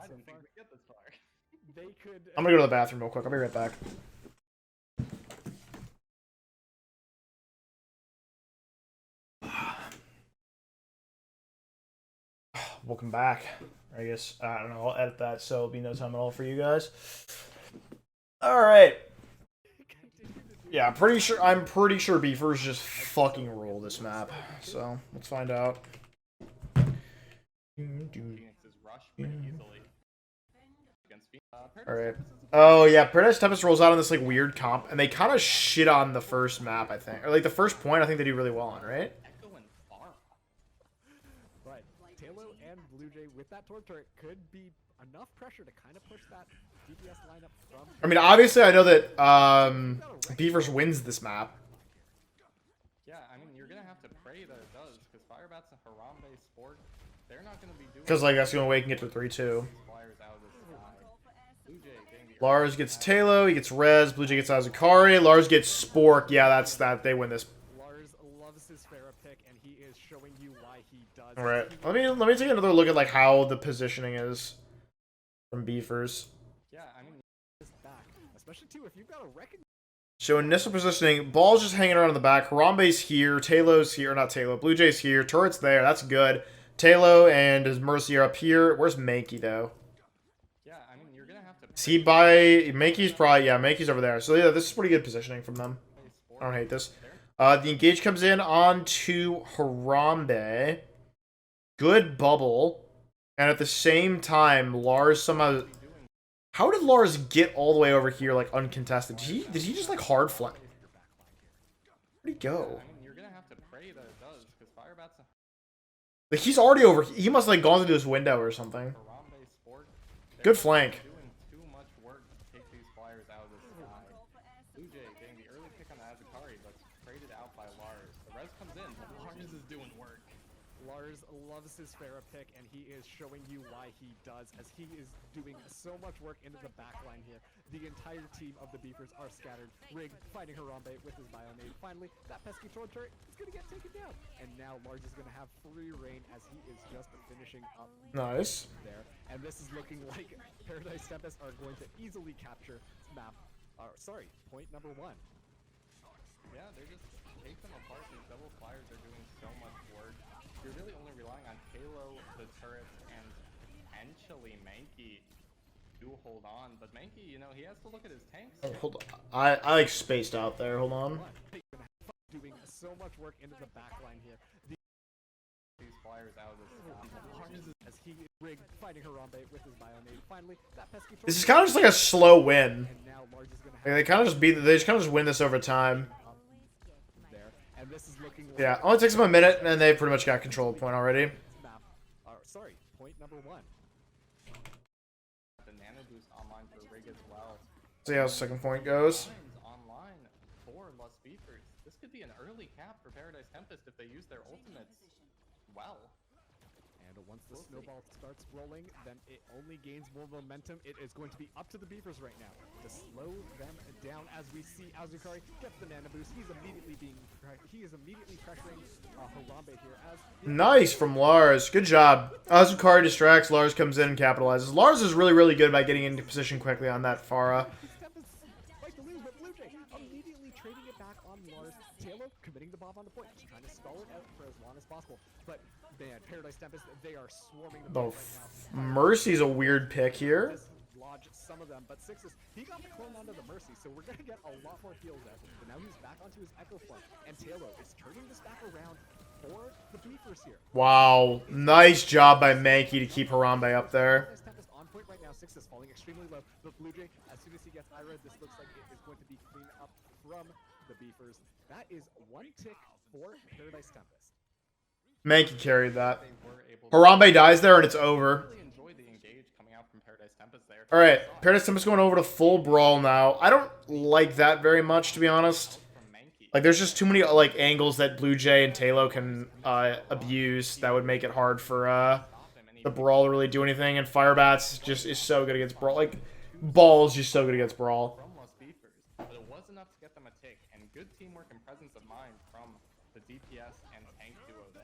I'm gonna go to the bathroom real quick. I'll be right back. Welcome back. I guess I don't know. I'll edit that so it'll be no time at all for you guys. All right. Yeah, I'm pretty sure Beefers just fucking rule this map. So let's find out. All right. Oh yeah, Paradise Tempest rolls out on this like weird comp, and they kind of shit on the first map, I think, or like the first point. I think they do really well on, right? But Taylor and Blue Jay with that torch turret could be enough pressure to kind of push that DPS lineup from. I mean, obviously, I know that Beavers wins this map. Yeah, I mean, you're gonna have to pray that it does, because Firebats and Harambe Sport, they're not gonna be doing. Because like that's the only way you can get to 3-2. Lars gets Talo, he gets Rez, Blue Jay gets Azukari, Lars gets Spork. Yeah, that's that. They win this. Lars loves his Pharah pick, and he is showing you why he does. All right, let me take another look at like how the positioning is from Beefers. Yeah, I mean, back, especially too if you've got a record. So initial positioning, Ball's just hanging around in the back. Harambe's here, Talo's here, not Talo. Blue Jay's here, Turret's there. That's good. Talo and his Mercy are up here. Where's Mankey though? Is he by... Mankey's probably... Yeah, Mankey's over there. So yeah, this is pretty good positioning from them. I don't hate this. The engage comes in onto Harambe. Good bubble. And at the same time, Lars somehow... How did Lars get all the way over here, like, uncontested? Did he just, like, hard flank? Where'd he go? Like, he's already over... He must have, like, gone into his window or something. Good flank. Loves his Pharah pick, and he is showing you why he does, as he is doing so much work into the backline here. The entire team of the Beefers are scattered. Rig fighting Harambe with his Bionade. Finally, that pesky Torn turret is going to get taken down. And now Lars is going to have free reign as he is just finishing up nice there. And this is looking like Paradise Tempest are going to easily capture map. Point number 1. Yeah, they're just taking them apart. These double flyers are doing so much work. You're really only relying on Halo, the turret, and potentially Mankey to hold on. But Mankey, you know, he has to look at his tanks. Oh, hold on. I like spaced out there. Hold on. Doing so much work into the backline here. These flyers out of this as he is Rig fighting Harambe with his Bionade. Finally, that pesky this is kind of just like a slow win. And now Lars is gonna like, they kind of just beat. They just kind of just win this over time. And this is looking like yeah, only takes them a minute, and they pretty much got control of the point already. Point number 1. The Nano Boost online for Rig as well. See how the second point goes. Online for Lost Beefers. This be an early cap for Paradise Tempest if they use their ultimates well. And once the snowball starts rolling, then it only gains more momentum. It is going to be up to the Beavers right now to slow them down. As we see Azukari gets the Nana Boost. He is immediately pressuring Harambe here. Nice from Lars. Good job. Azukari distracts. Lars comes in and capitalizes. Lars is really, really good about getting into position quickly on that Pharah. Immediately trading it back on Lars. Taylor committing the bomb on the point, just trying to stall it out for as long as possible. But man, Paradise Tempest, they are swarming the Oh, point right now. Mercy's a weird pick here. Lodge some of them, but Sixes, he got the clone onto the Mercy, so we're gonna get a lot more heals out. But now he's back onto his Echo Form, and Taylor is turning this back around for the Beefers here. Wow, nice job by Mankey to keep Harambe up there. Paradise Tempest on point right now. Sixes falling extremely low. The Blue Jay, as soon as he gets Ira, this looks like it is going to be clean up from the Beefers. That is one tick for Paradise Tempest. Mankey carried that. They were able to Harambe dies there and it's over. really enjoy the engage coming out from Paradise Tempest there. Alright, Paradise Tempest going over to full brawl now. I don't like that very much, to be honest. From Mankey. Like, there's just too many, like, angles that Blue Jay and Talo can abuse that would make it hard for the Brawl to really do anything. And Firebats just is so good against Brawl. Like, Ball is just so good against Brawl. From Los Beefers, but it was enough to get them a tick, and good teamwork and presence of mind from the DPS and tank duo there.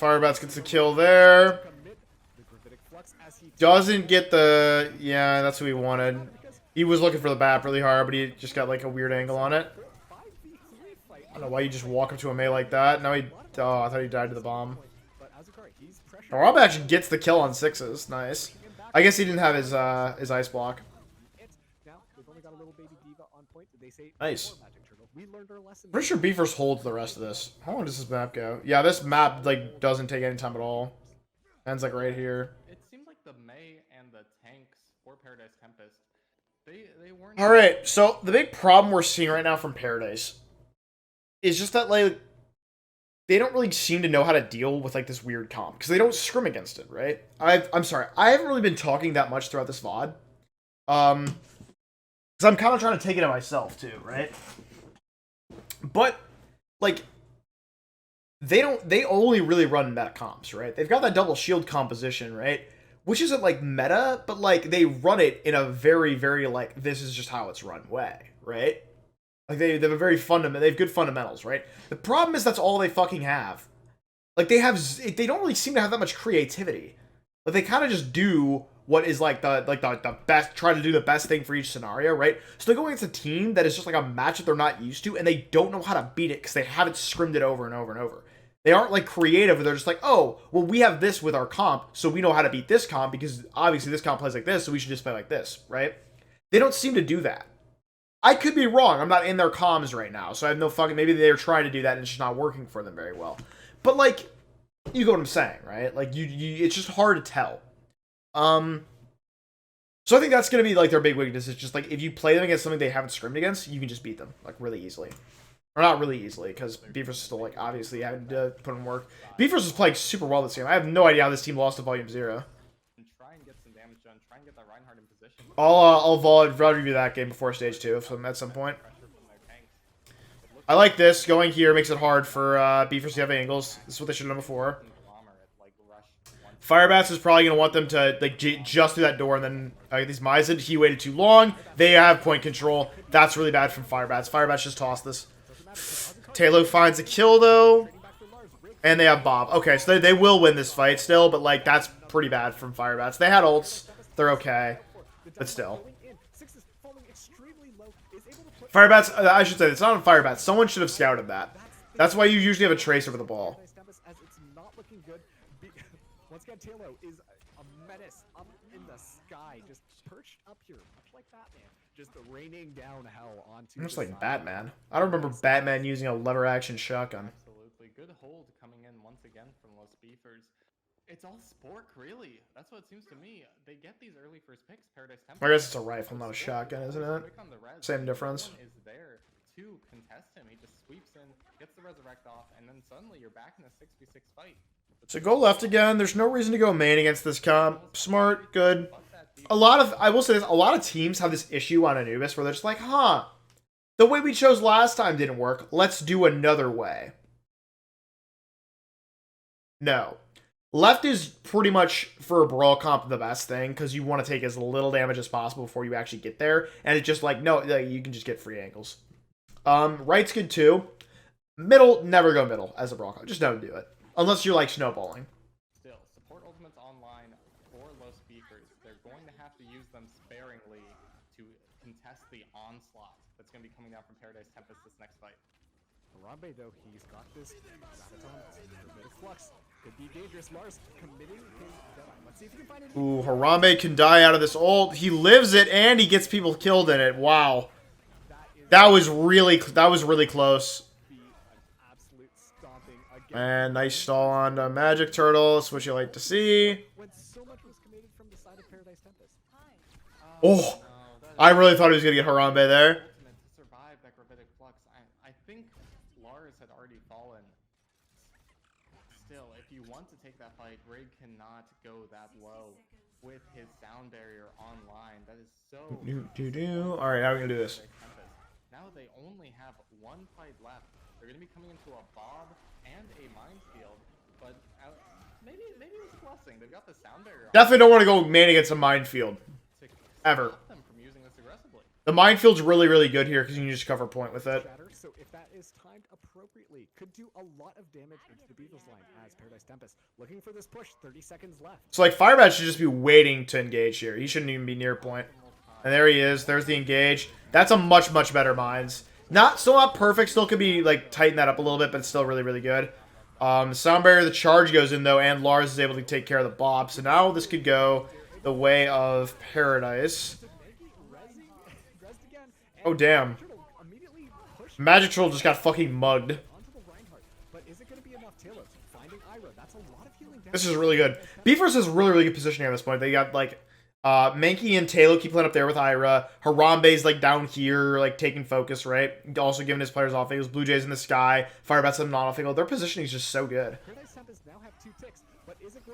Firebats gets the kill there. Commit the gravitic flux as he Doesn't get the... Yeah, that's what he wanted. He was looking for the BAP really hard, but he just got, like, a weird angle on it. 5v3 fight. I don't know why you just walk up to a melee like that. Now he... Oh, I thought he died to the bomb. But Azukari, he's pressuring. Harambe actually gets the kill on sixes. Nice. I guess he didn't have his ice block. Now they've only got a little baby diva on point. They say Nice. "More Magic Turtle." We learned our lesson. Pretty sure Beavers holds the rest of this. How long does this map go? Yeah, this map, like, doesn't take any time at all. Ends, like, right here. It seemed like the Mei and the tanks for Paradise Tempest, they weren't. Alright, so the big problem we're seeing right now from Paradise is just that, like, they don't really seem to know how to deal with, like, this weird comp. Because they don't scrim against it, right? I'm sorry. I haven't really been talking that much throughout this VOD. Because I'm kind of trying to take it to myself, too, right? But, like, they only really run meta comps, right? They've got that double shield composition, right? Which isn't, like, meta, but, like, they run it in a very, very, like, this is just how it's run way, right? Like, they have a very they have good fundamentals, right? The problem is that's all they fucking have. Like, they don't really seem to have that much creativity. Like, they kind of just do what is, like, the best, try to do the best thing for each scenario, right? So they're going against a team that is just, like, a match that they're not used to, and they don't know how to beat it because they haven't scrimmed it over and over and over. They aren't, like, creative, they're just like, oh, well, we have this with our comp, so we know how to beat this comp because, obviously, this comp plays like this, so we should just play like this, right? They don't seem to do that. I could be wrong. I'm not in their comms right now, so I have no fucking... Maybe they're trying to do that and it's just not working for them very well. But, like, you get what I'm saying, right? Like, it's just hard to tell. So I think that's going to be, like, their big weakness. It's just, like, if you play them against something they haven't scrimmed against, you can just beat them, like, really easily. Or not really easily, because Beavers is still, like, obviously having to put in work. Beavers is playing super well this game. I have no idea how this team lost to Volume 0. And try and get some damage done. Try and get that Reinhardt in position. I'll VOD review that game before Stage 2 at some point. Pressure from their tanks. I like this. Going here makes it hard for Beavers to have angles. This is what they should have done before. Conglomerate, like, rush one. Firebats is probably going to want them to, like, just through that door, and then these Mized, he waited too long. They have point control. That's really bad from Firebats. Firebats just tossed this. Talo finds a kill, though. And they have Bob. Okay, so they will win this fight still, but, like, that's pretty bad from Firebats. They had ults. They're okay. But still. Firebats, I should say, it's not on Firebats. Someone should have scouted that. That's why you usually have a trace over the ball. As it's not looking good. Once again, Talo is a menace up in the sky, just perched up here, much like Batman, just raining down hell onto. Just the like side. Batman. I don't remember Batman using a lever action shotgun. Absolutely. Good hold coming in once again from Los Beefers. It's all Spork, really. That's what it seems to me. They get these early first picks. Paradise Tempest. I guess it's a rifle, not a shotgun, isn't it? Quick on the res. Same difference. No one is there to contest him. He just sweeps in, gets the resurrect off, and then suddenly you're back in a 6v6 fight. So go left again. There's no reason to go main against this comp. Smart, good. I will say this, a lot of teams have this issue on Anubis where they're just like, huh, The way we chose last time didn't work. Let's do another way. No. Left is pretty much, for a brawl comp, the best thing, because you want to take as little damage as possible before you actually get there. And it's just like, no, you can just get free angles. Right's good too. Middle, never go middle as a brawl comp. Just don't do it. Unless you're like snowballing. Still, support ultimates online for low speakers. They're going to have to use them sparingly to contest the onslaught that's going to be coming down from Paradise Tempest this next fight. Harambe, though, he's got this Graviton, a bit of flux. Could be dangerous. Lars committing his deadline. Let's see if he can find it. Ooh, Harambe can die out of this ult. He lives it and he gets people killed in it. Wow. That was really close. And nice stall on the Magic Turtle. That's what you like to see. When so much was committed from the side of Paradise Tempest. Oh, I really thought he was going to get Harambe there. To survive that gravitic flux, I think Lars had already fallen. Still, if you want to take that fight, Rig cannot go that low with his sound barrier online. That is so... Alright, how are we going to do this? Now they only have one fight left. They're going to be coming into a Bob and a Minefield, but maybe it was a blessing. They've got the sound barrier on. Definitely don't want to go main against a Minefield. To Ever. stop them from using this aggressively. The Minefield's really, really good here because you can just cover point with it. So if that is timed appropriately, could do a lot of damage into the Beaver's line as Paradise Tempest looking for this push. 30 seconds left. So, like, Firebat should just be waiting to engage here. He shouldn't even be near point. And there he is. There's the engage. That's a much, much better Mines. Still not perfect. Still could be, like, tighten that up a little bit, but it's still really, really good. Sound Barrier, the charge goes in, though, and Lars is able to take care of the Bob. So now this could go the way of Paradise. Oh, damn. Magic Troll just got fucking mugged. This is really good. Beefers is really, really good positioning at this point. They got, like, Mankey and Taylor keep playing up there with Ira. Harambe's, like, down here, like, taking focus, right? Also giving his players off angles. Blue Jays in the sky. Firebat's them not off angle. Their positioning is just so good.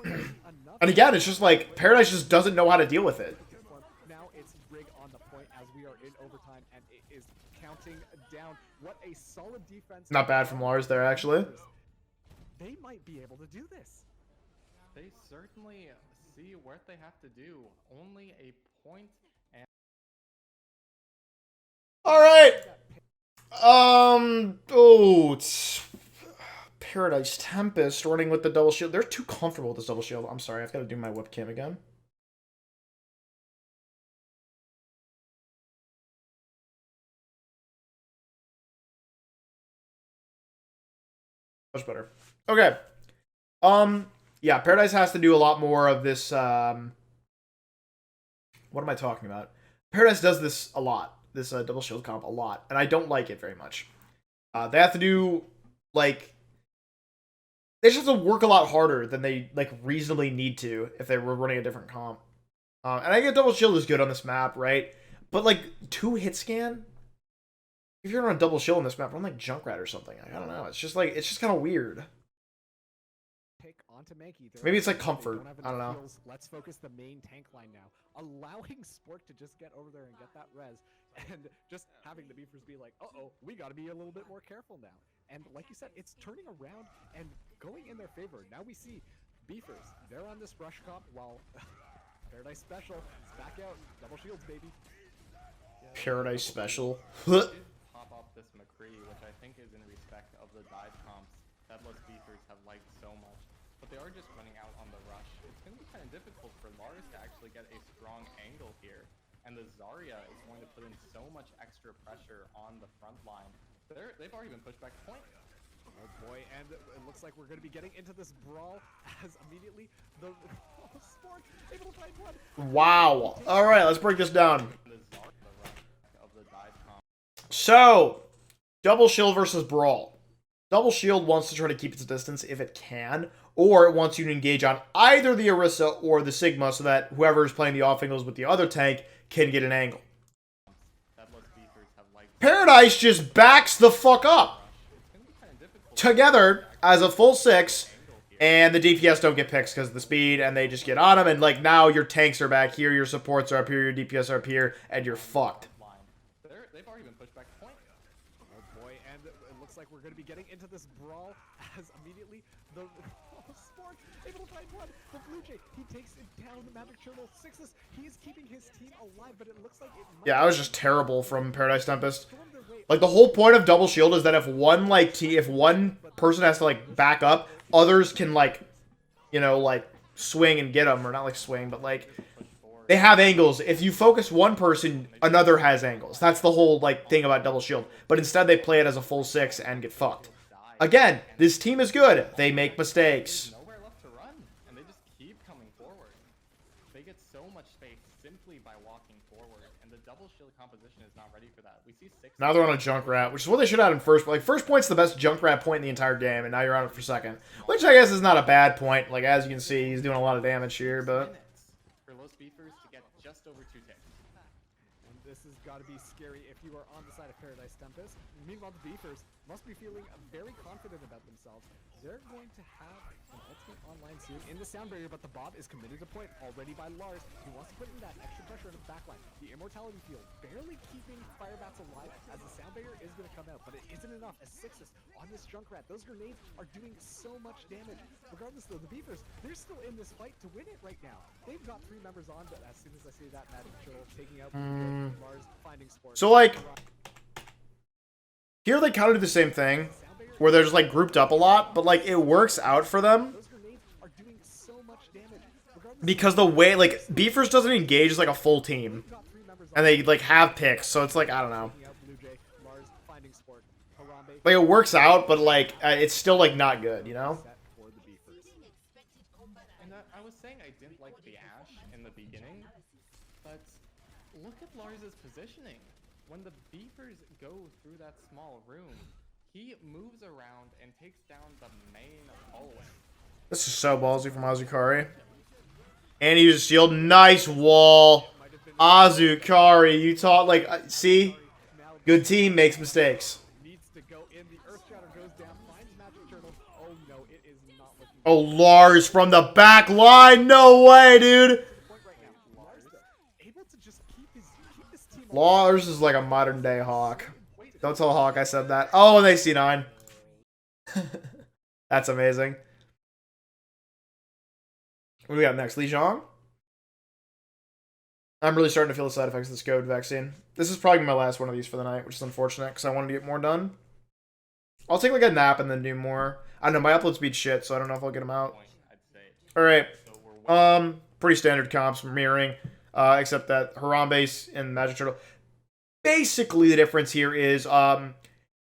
And again, it's just like, Paradise just doesn't know how to deal with it. Now it's Rig on the point as we are in overtime, and it is counting down. What a solid defense. Not bad from Lars there, actually. They might be able to do this. They certainly see what they have to do. Only a point and... Alright. Paradise Tempest running with the double shield. They're too comfortable with this double shield. I'm sorry, I've got to do my webcam again. Much better. Okay. Yeah, Paradise has to do a lot more of this, what am I talking about? Paradise does this a lot. This double shield comp a lot, and I don't like it very much. They have to do, like, they just have to work a lot harder than they, like, reasonably need to if they were running a different comp. And I get double shield is good on this map, right? But, like, 2 hit scan? If you're on a double shield on this map, run like Junkrat or something. I don't know. It's just like, it's just kind of weird. Maybe it's like comfort. I don't know. Let's focus the main tank line now. Allowing Sport to just get over there and get that res. And just having the Beefers be like, uh-oh, we got to be a little bit more careful now. And like you said, it's turning around and going in their favor. Now we see Beefers. They're on this rush comp while Paradise Special is back out. Double shields, baby. Paradise Special. Pop off this McCree, which I think is in respect of the dive comps that most Beefers have liked so much. But they are just running out on the rush. It's going to be kind of difficult for Lars to actually get a strong angle here. And the Zarya is going to put in so much extra pressure on the front line. They've already been pushed back to point. Oh boy, and it looks like we're going to be getting into this brawl as immediately the Sport able to find one. Wow. Alright, let's break this down. So, double shield versus brawl. Double shield wants to try to keep its distance if it can, or it wants you to engage on either the Orisa or the Sigma so that whoever is playing the off angles with the other tank can get an angle. Paradise just backs the fuck up together as a full 6, and the DPS don't get picks because of the speed, and they just get on them, and like now your tanks are back here, your supports are up here, your DPS are up here, and you're fucked. we're going to be getting into this brawl as immediately the Sport able to find one. The Blue Jay, he takes it down. The Magic Turtle, Sixes, he is keeping his team alive, but it looks like it might... Yeah, that was just terrible from Paradise Tempest. Like, the whole point of double shield is that if one, like, if one person has to, like, back up, others can, like, you know, like, swing and get them. Or not, like, swing, but, like, they have angles. If you focus one person, another has angles. That's the whole, like, thing about double shield. But instead, they play it as a full 6 and get fucked. Again, this team is good. They make mistakes. Nowhere left to run, and they just keep coming forward. They get so much space simply by walking forward, and the double shield composition is not ready for that. We see 6. Now they're on a Junkrat, which is what they should have in first. Like, first point's the best Junkrat point in the entire game, and now you're on it for second. Which I guess is not a bad point. Like, as you can see, he's doing a lot of damage here, but... For Los Beefers to get just over 2 ticks. And this has got to be scary if you are on the side of Paradise Tempest. Meanwhile, the Beefers must be feeling very confident about themselves. They're going to have an ultimate online soon in the sound barrier, but the Bob is committed to point already by Lars. He wants to put in that extra pressure in the backline. The immortality field barely keeping Firebats alive as the sound barrier is going to come out, but it isn't enough as Sixes on this Junkrat. Those grenades are doing so much damage. Regardless though, the Beefers, they're still in this fight to win it right now. They've got 3 members on, but as soon as I see that Magic Turtle taking out Lars, finding Sport. So, like, here they kind of do the same thing, where they're just, like, grouped up a lot, but, like, it works out for them. Because the way, like, Beefers doesn't engage as, like, a full team. And they, like, have picks, so it's, like, I don't know. Like, it works out, but, like, it's still, like, not good, you know? And I was saying I didn't like the Ashe in the beginning, but look at Lars's positioning. When the Beefers go through that small room, he moves around and takes down the main hallway. This is so ballsy from Azukari. And he uses shield. Nice wall. Azukari, you taught, like, see? Good team makes mistakes. Oh, Lars from the back line. No way, dude. Lars is like a modern day Hawk. Don't tell Hawk I said that. Oh, and they C9. That's amazing. What do we got next? Li Zhang? I'm really starting to feel the side effects of this COVID vaccine. This is probably my last one of these for the night, which is unfortunate because I wanted to get more done. I'll take like a nap and then do more. I don't know, my upload speed's shit, so I don't know if I'll get them out. Alright. Pretty standard comps, mirroring. Except that Harambe's and Magic Turtle. Basically, the difference here is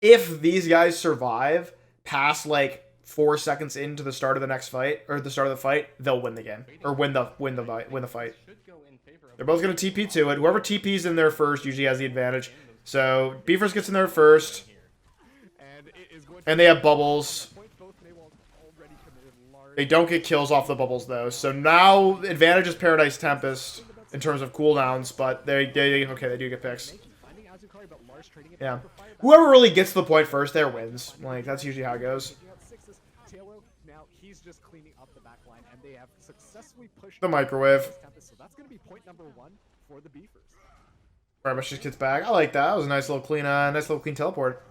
if these guys survive past like 4 seconds into the start of the next fight or the start of the fight, they'll win the game or win the fight. They're both gonna TP to it. Whoever TP's in there first usually has the advantage. So Beefers gets in there first, and they have bubbles. They don't get kills off the bubbles though. So now advantage is Paradise Tempest in terms of cooldowns, but they do get picks. Yeah. Whoever really gets to the point first there wins. Like, that's usually how it goes. The microwave. Alright, but she gets back. I like that. That was a nice little clean teleport.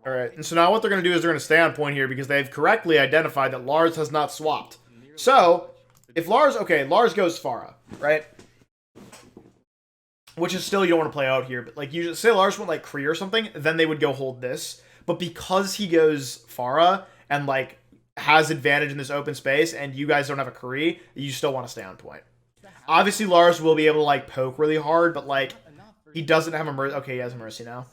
Alright, and so now what they're going to do is they're going to stay on point here because they've correctly identified that Lars has not swapped. So, if Lars goes Pharah, right? Which is still, you don't want to play out here, but like, you just say Lars went like Kree or something, then they would go hold this. But because he goes Pharah and like has advantage in this open space and you guys don't have a Kree, you still want to stay on point. Obviously, Lars will be able to like poke really hard, but like, he doesn't have a Mercy. Okay, he has a Mercy now.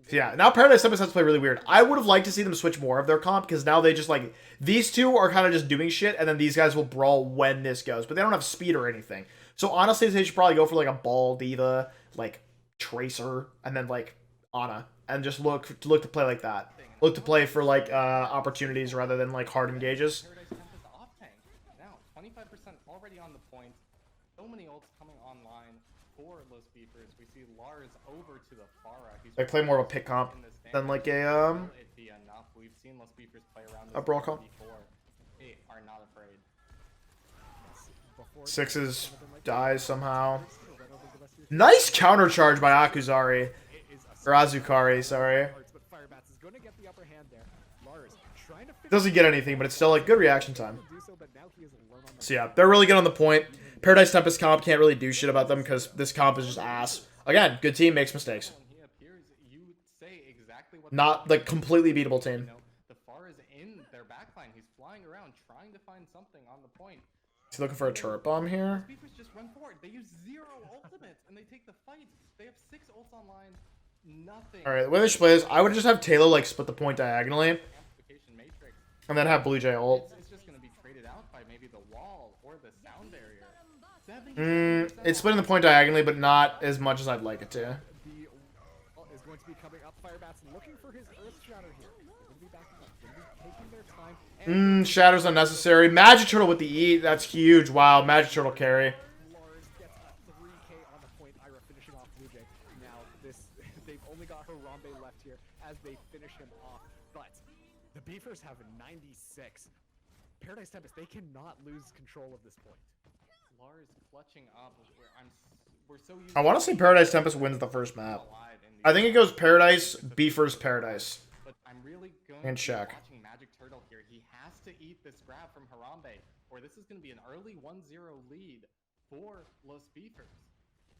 Yeah, now Paradise Tempest has to play really weird. I would have liked to see them switch more of their comp, because now they just, like, these two are kind of just doing shit, and then these guys will brawl when this goes, but they don't have speed or anything. So honestly, they should probably go for, like, a Ball Diva, like, Tracer, and then, like, Ana, and just look to play like that. Look to play for, like, opportunities rather than, like, hard engages. Now, 25% already on the point. So many ults coming online for Los Beefers. We see Lars over to the Pharah. They play more of a pick comp than like a brawl comp. They are not afraid. Sixes dies somehow. Nice counter charge by Akuzari. Or Azukari, sorry. But Firebats is going to get the upper hand there. Lars trying to Doesn't get anything, but it's still like good reaction time. do so, but now he is alone on the So yeah, they're really good on the point. Paradise Tempest comp can't really do shit about them because this comp is just ass. Again, good team makes mistakes. When he appears, you say exactly what Not like completely beatable team. you know, the Far is in their backline. He's flying around trying to find something on the point. Is he looking for a turret bomb here? Beavers just run forward. They use 0 ultimates and they take the fight. They have 6 ults online. Nothing. Alright, the way they should play this, I would just have Taylor like split the point diagonally Amplification matrix. and then have Blue Jay ult. It's just going to be traded out by maybe the wall or the sound barrier. It's splitting the point diagonally, but not as much as I'd like it to. The is going to be coming up. Firebats looking for his Earth Shatter here. They're going to be backing up. They're going to be taking their time. Shatter's unnecessary. Magic Turtle with the E, that's huge. Wow, Magic Turtle carry. Lars gets a 3K on the point. Ira finishing off Blue Jay. Now they've only got Harambe left here as they finish him off. But the Beefers have a 96. Paradise Tempest, they cannot lose control of this point. Lars clutching up. We're so used I want to say Paradise Tempest wins the first map. alive in the I think it goes Paradise, Beefers, Paradise. But I'm really going And to be Shaq. watching Magic Turtle here. He has to eat this grab from Harambe, or this is going to be an early 1-0 lead for Los Beefers.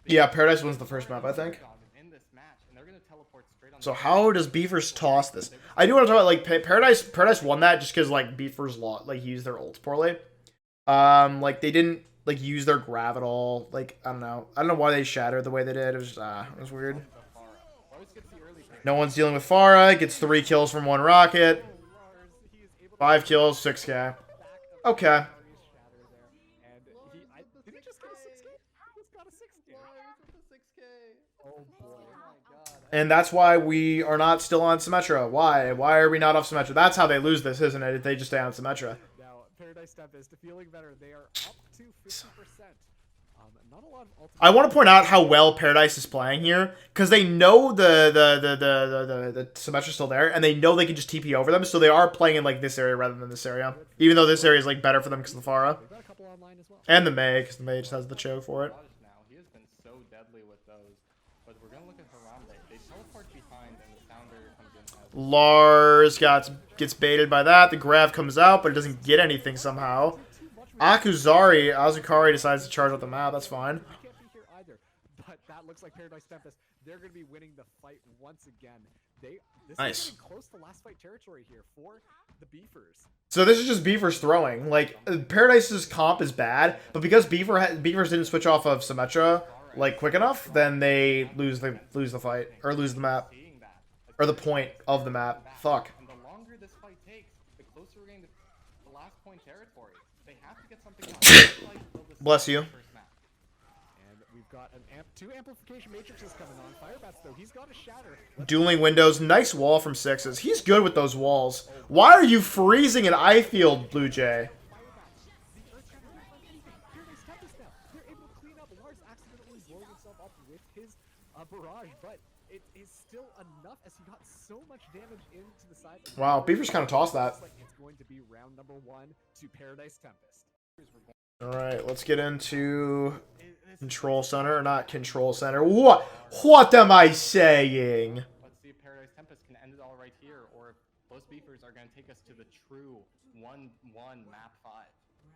Yeah, Paradise wins the first map, I think. In this match, and they're going to teleport straight on So the how does Beefers toss this? I do want to talk about like Paradise won that just because like Beefers used their ults poorly. Like they didn't like use their grav at all. Like I don't know why they shattered the way they did. It was weird. Lars gets the early pick. No one's dealing with Farah. Gets 3 kills from 1 rocket. 5 kills, 6k. Okay. Did he just get a 6K? He just got a 6K. Oh boy. And that's why we are not still on Symmetra. Why? Why are we not off Symmetra? That's how they lose this, isn't it? If they just stay on Symmetra. Now, Paradise Tempest feeling better. They are up to 50%. Not a lot of ultimate. I want to point out how well Paradise is playing here because they know the Symmetra's still there, and they know they can just TP over them, so they are playing in like this area rather than this area. Even though this area is like better for them because of the Farah They've got a couple online as well. and the May, because the May just has the choke for it. Now he has been so deadly with those, but we're gonna look at Harambe. They teleport behind, and the sound barrier comes in. As Lars gets baited by that. The grav comes out, but it doesn't get anything somehow. Azukari decides to charge out the map. That's fine. He can't be here either. But that looks like Paradise Tempest. They're going to be winning the fight once again. This Nice. is getting close to last fight territory here for the Beefers. So this is just Beavers throwing. Like Paradise's comp is bad, but because Beavers didn't switch off of Symmetra like quick enough, then they lose the fight or lose the map seeing that, or the point of the map. Fuck. and the longer this fight takes, the closer we're getting to the last point territory. They have to get something done. Bless you. First map. And we've got two amplification matrices coming on. Firebats, though, he's got a shatter. Dueling windows. Nice wall from Sixes. He's good with those walls. Why are you freezing an eye field, Blue Jay? The Earth Shatter not like anything. Paradise Tempest now. They're able to clean up. Lars accidentally blowing himself up with his barrage, but it is still enough as he got so much damage into the side. Wow, Beavers kind of tossed that. Looks like it's going to be round number 1 to Paradise Tempest. Alright, let's get into Control Center, or not Control Center. What am I saying? Let's see if Paradise Tempest can end it all right here, or if those beefers are going to take us to the true 1-1 map 5.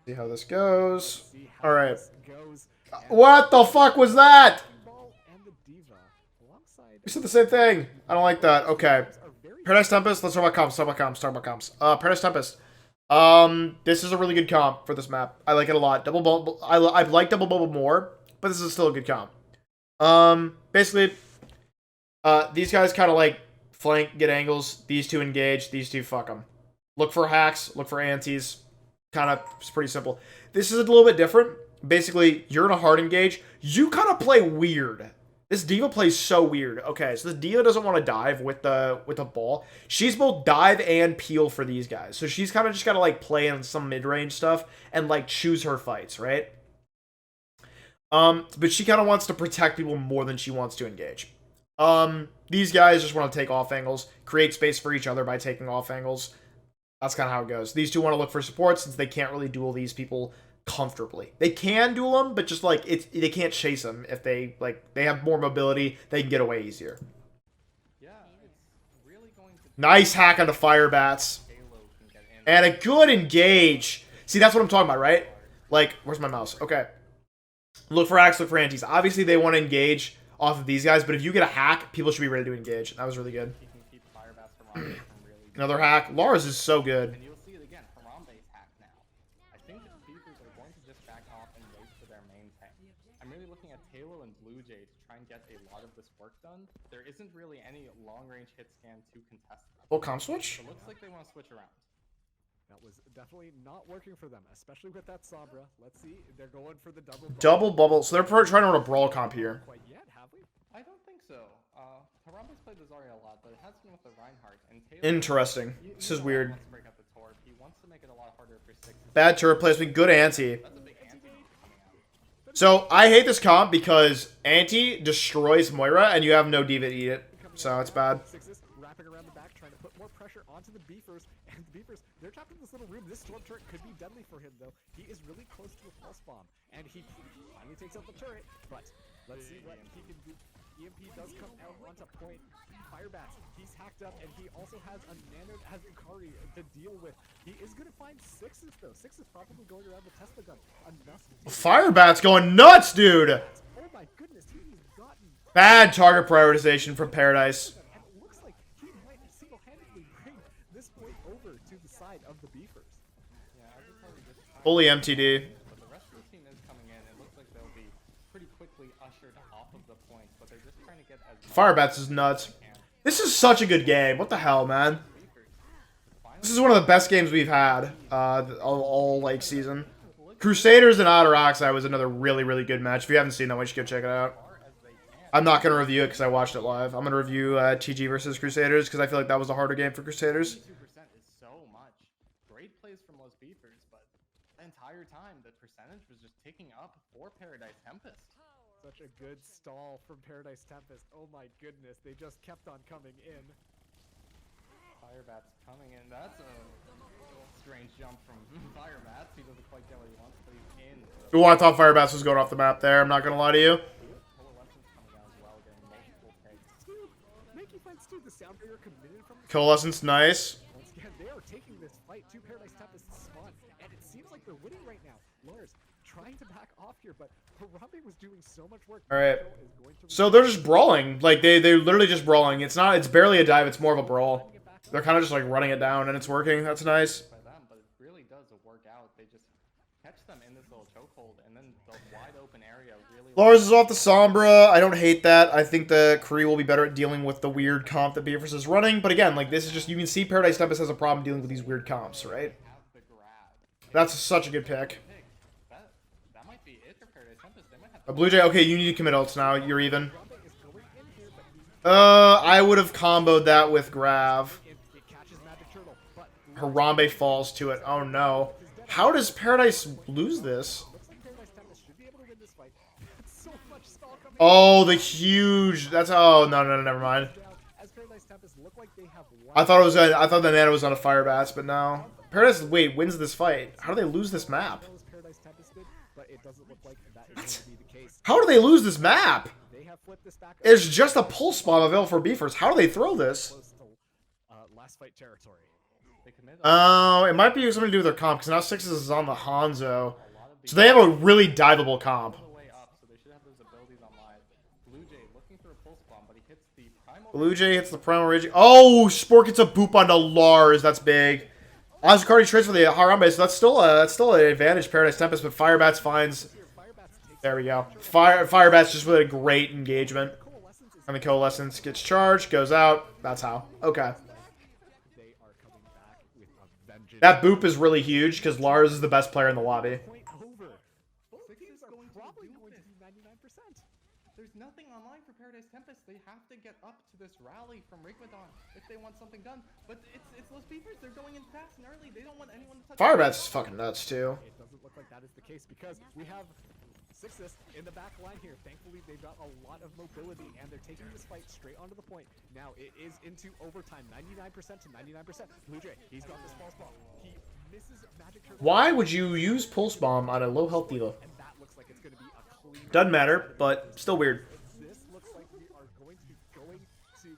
See how this goes. See how Alright. this goes. What the fuck was that? Ball and the Diva alongside. You said the same thing. I don't like that. Okay. Are very Paradise Tempest, let's talk about comps, Paradise Tempest. This is a really good comp for this map. I like it a lot. Double bubble, I like double bubble more, but this is still a good comp. Basically, these guys kind of like flank, get angles. These two engage. These two fuck them. Look for hacks. Look for antis. Kind of, it's pretty simple. This is a little bit different. Basically, you're in a hard engage. You kind of play weird. This Diva plays so weird. Okay, so this Diva doesn't want to dive with the ball. She's both dive and peel for these guys. So she's kind of just got to like play on some mid-range stuff and like choose her fights, right? But she kind of wants to protect people more than she wants to engage. These guys just want to take off angles, create space for each other by taking off angles. That's kind of how it goes. These two want to look for support since they can't really duel these people comfortably. They can duel them, but just like they can't chase them if they have more mobility. They can get away easier. Nice hack on the fire bats. Halo can get in. And a good engage. See, that's what I'm talking about, right? Like, where's my mouse? Okay. Look for hacks, look for antis. Obviously, they want to engage off of these guys, but if you get a hack, people should be ready to engage. That was really good. He can keep fire bats from really Another hack. Lars is so good. and you'll see it again. Harambe's hack now. I think the Beavers are going to just back off and wait for their main tank. I'm really looking at Taylor and Blue Jay to try and get a lot of this work done. There isn't really any long-range hit scan to contest them. Oh, comp switch? It looks like they want to switch around. That was definitely not working for them, especially with that Sabra. Let's see, they're going for the double. Double bubble. So they're trying to run a brawl comp here. Quite yet, have we? I don't think so. Harambe's played the Zarya a lot, but it has been with the Reinhardt. And Taylor, Interesting. he- This he is doesn't weird. want to break out the Torb. He wants to make it a lot harder for Six. Bad turret placement. Good anti. That's a big anti coming out. So I hate this comp because anti destroys Moira and you have no diva to eat it. So it's bad. Sixes wrapping around the back, trying to put more pressure onto the Beefers, and the Beefers, they're trapped in this little room. This storm turret could be deadly for him, though. He is really close to a pulse bomb, and he finally takes out the turret. But let's see what he can do. EMP does come out onto point. Firebats, he's hacked up, and he also has a nano has Ikari to deal with. He is going to find Sixes, though. Six is probably going around the Tesla gun enough to deal Firebat's going nuts, dude. with. Oh my goodness, he has gotten. Bad target prioritization from Paradise. And it looks like he might single-handedly bring this point over to the side of the Beefers. Yeah, I just wanted to just Fully MTD. but the rest of the team is coming in. It looks like they'll be pretty quickly ushered off of the point, but they're just trying to get as much Firebats is nuts. This is such a good game. What the hell, man? Beavers. This is one of the best games we've had all like season. Crusaders and Otter Oxide was another really, really good match. If you haven't seen that one, you should go check it out. Far as they can. I'm not going to review it because I watched it live. I'm going to review TG versus Crusaders because I feel like that was a harder game for Crusaders. 2% is so much. Great plays from Los Beefers, but the entire time the percentage was just ticking up for Paradise Tempest. Such a good stall from Paradise Tempest. Oh my goodness, they just kept on coming in. Firebats coming in. That's a strange jump from Firebats. He doesn't quite get what he wants, but he's in. Ooh, I thought Firebats was going off the map there. I'm not going to lie to you. Coalescence coming out as well, getting multiple picks. Stu, Makey finds Stu, the sound barrier committed from the Coalescence, nice. once again, they are taking this fight to Paradise Tempest's spawn, and it seems like they're winning right now. Lars trying to back off here, but Harambe was doing so much work. All right. Is going to So they're just brawling. Like, they're literally just brawling. It's barely a dive. It's more of a brawl. They're kind of just, like, running it down, and it's working. That's nice. By them, but it really does work out. They just catch them in this little chokehold, and then the wide open area really. Lars is off the Sombra. I don't hate that. I think the Kree will be better at dealing with the weird comp that Beavers is running. But again, like, this is just, you can see Paradise Tempest has a problem dealing with these weird comps, right? Have the grab. That's such a good pick. Pick. That might be it for Paradise Tempest. They might have A Blue Jay, okay, you need to commit ults now. You're even. Harambe is going in here, but I would have comboed that with Grav. it catches Magic Turtle, but Harambe falls to it. Oh no. How does Paradise lose this? looks like Paradise Tempest should be able to win this fight. That's so much stall coming Oh, the huge. That's. Oh, no, never mind. down as Paradise Tempest look like they have one. I thought it was. I thought the mana was on a Firebats, but no. Paradise, wait, wins this fight. How do they lose this map? As Paradise Tempest did, but it doesn't look like that is going to be the case. How do they lose this map? They have flipped this back. It's just a pulse bomb available for Beefers. How do they throw this? Close to last fight territory. they commit Oh, it might be something to do with their comp, because now Sixes is on the Hanzo. So they have a really diveable comp. all the way up, so they should have those abilities on live. Blue Jay looking for a pulse bomb, but he hits the primal. Blue Jay hits the Primal Rage. Oh, Sport gets a boop onto Lars. That's big. Azukari trades for the Harambe, so that's still an advantage, Paradise Tempest, but Firebats finds... There we go. Firebats just with a great engagement. And the Coalescence gets charged, goes out. That's how. Okay. They are coming back with a vengeance. That boop is really huge, because Lars is the best player in the lobby. Point over. Both Six teams is are going to probably do going to this. be 99%. There's nothing online for Paradise Tempest. They have to get up to this rally from Rigmadon if they want something done. But it's Los Beavers. They're going in fast and early. They don't want anyone to touch. Firebats is fucking nuts, too. It doesn't look like that is the case because we have Sixes in the back line here. Thankfully, they've got a lot of mobility and they're taking this fight straight onto the point. Now it is into overtime, 99% to 99%. Blue Jay, he's got this false ball. He misses Magic Turtle. Why would you use Pulse Bomb on a low health diva? And that looks like it's going to be a clean. Doesn't matter, but still weird. This looks like we are going to be going to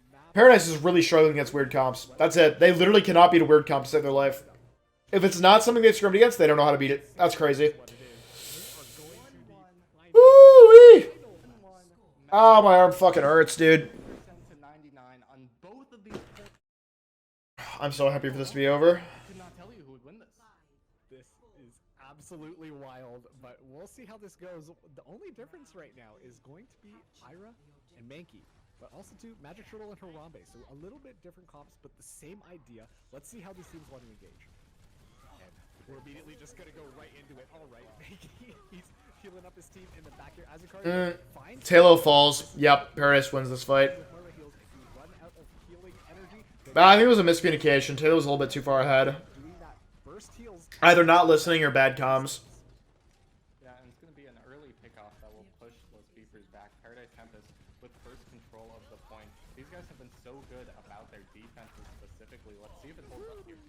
map Paradise is really struggling against weird comps. That's it. They literally cannot beat a weird comp to save their life. If it's not something they've scrimmed against, they don't know how to beat it. That's crazy. Woo-wee! Oh, my arm fucking hurts, dude. I'm so happy for this to be over. Could not tell you who would win this. This is absolutely wild, but we'll see how this goes. The only difference right now is going to be Ira and Mankey, but also too Magic Turtle and Harambe. So a little bit different comps, but the same idea. Let's see how these teams want to engage. And we're immediately just gonna go right into it. All right, Mankey, he's healing up his team in the back here. Azukari finds Talo falls. Yep, Paradise wins this fight. I think it was a miscommunication. Taylor was a little bit too far ahead. Either not listening or bad comms. Yeah, and it's going to be an early pickoff that will push those beefers back. Paradise Tempest with first control of the point. These guys have been so good about their defenses specifically. Let's see if it holds up here.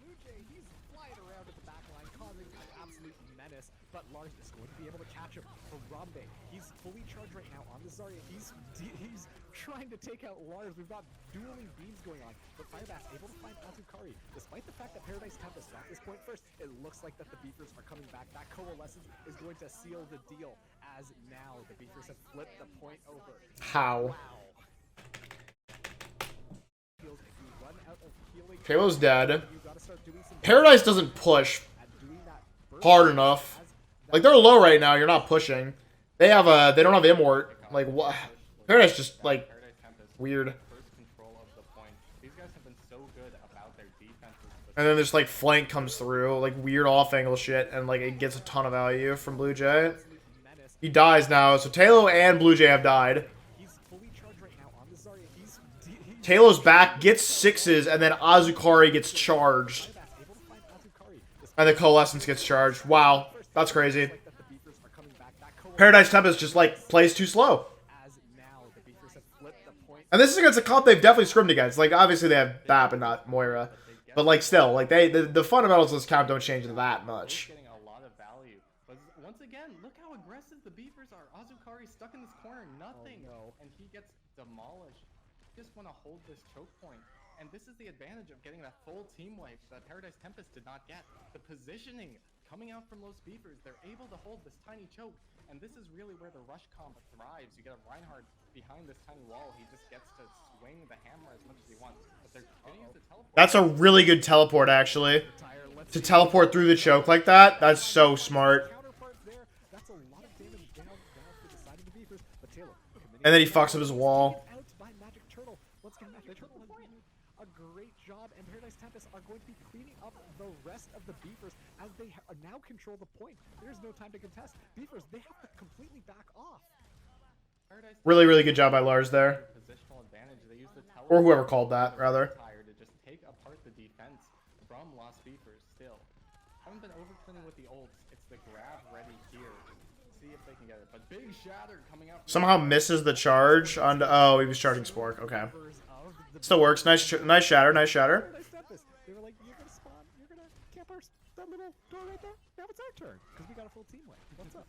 Blue Jay, he's flying around at the back line, causing an absolute menace, but Lars is going to be able to catch him. Harambe, he's fully charged right now on the Zarya. He's trying to take out Lars. We've got dueling beams going on, but Firebass able to find Azukari. Despite the fact that Paradise Tempest got this point first, it looks like that the beefers are coming back. That coalescence is going to seal the deal, as now the beefers have flipped the point over. How? Wow. Halo's dead. Paradise doesn't push hard enough. Like, they're low right now. You're not pushing. They have a. They don't have Immort. Like, what? Paradise just, like, weird. And then there's, like, flank comes through. Like, weird off-angle shit. And, like, it gets a ton of value from Blue Jay. He dies now. So, Talo and Blue Jay have died. Talo's back, gets sixes, and then Azukari gets charged. And the Coalescence gets charged. Wow. That's crazy. Paradise Tempest just, like, plays too slow. And this is against a comp they've definitely scrimmed against. Like, obviously they have Bap and not Moira. But, like, still, like, the fundamentals of this comp don't change that much. Getting a lot of value. But once again, look how aggressive the beefers are. Azukari stuck in this corner, nothing. And he gets demolished. Just want to hold this choke point, and this is the advantage of getting that full team wipe that Paradise Tempest did not get. The positioning coming out from Los Beefers, they're able to hold this tiny choke, and this is really where the rush comp thrives. You get a Reinhardt behind this tiny wall, he just gets to swing the hammer as much as he wants, but they're getting use the teleport. That's a really good teleport, actually. To teleport through the choke like that, that's so smart. And then he fucks up his wall. Are going to be cleaning up the rest of the beefers as they now control the point. There's no time to contest. Beefers, they have to completely back off. Really, really good job by Lars there. Or whoever called that, rather. To just take apart the defense from Lost Beefers still. Haven't been overclooking with the ults. It's the grab ready here. See if they can get it. But big shatter coming out. Somehow misses the charge on. Oh, he was charging Spork. Okay. Still works. Nice shatter. Nice shatter. They were like, you're gonna spawn, you're gonna camp that little door right there. Now it's our turn, because we got a full team win. What's up?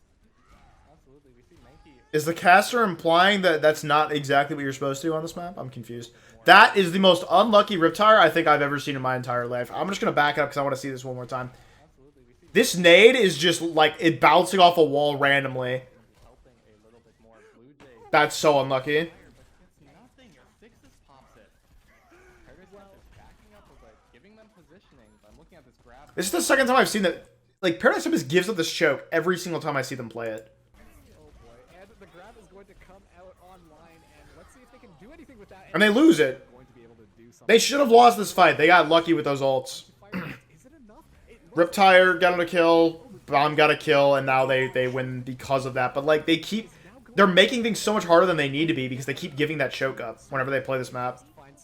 Absolutely, we see Mankey. Is the caster implying that that's not exactly what you're supposed to do on this map? I'm confused. That is the most unlucky Riptire I think I've ever seen in my entire life. I'm just gonna back up because I want to see this one more time. This nade is just like it bouncing off a wall randomly. That's so unlucky. This is the second time I've seen that. Like, Paradise Tempest gives up this choke every single time I see them play it. Oh boy, and the grab is going to come out online, and let's see if they can do anything with that. And they lose it. They should have lost this fight. They got lucky with those ults. Riptire got him a kill, Bomb got a kill, and now they win because of that. But, like, they're making things so much harder than they need to be because they keep giving that choke up whenever they play this map. 90%.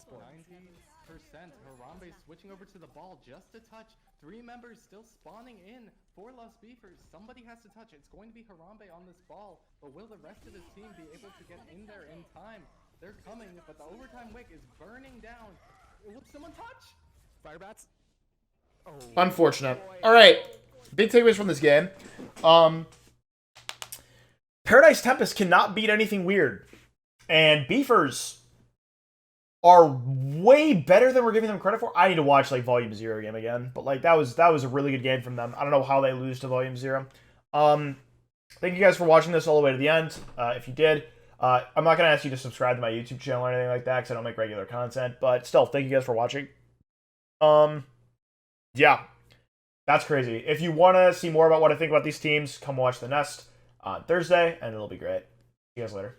Harambe switching over to the ball just a touch. 3 members still spawning in for Los Beefers. Somebody has to touch. It's going to be Harambe on this ball, but will the rest of his team be able to get in there in time? They're coming, but the overtime wick is burning down. Will someone touch? Firebats. Oh, unfortunate. All right, big takeaways from this game. Paradise Tempest cannot beat anything weird, and Beefers are way better than we're giving them credit for. I need to watch like Volume 0 game again, but like that was a really good game from them. I don't know how they lose to Volume 0. Thank you guys for watching this all the way to the end. If you did, I'm not gonna ask you to subscribe to my YouTube channel or anything like that because I don't make regular content. But still, thank you guys for watching. Yeah, that's crazy. If you want to see more about what I think about these teams, come watch the Nest on Thursday, and it'll be great. See you guys later.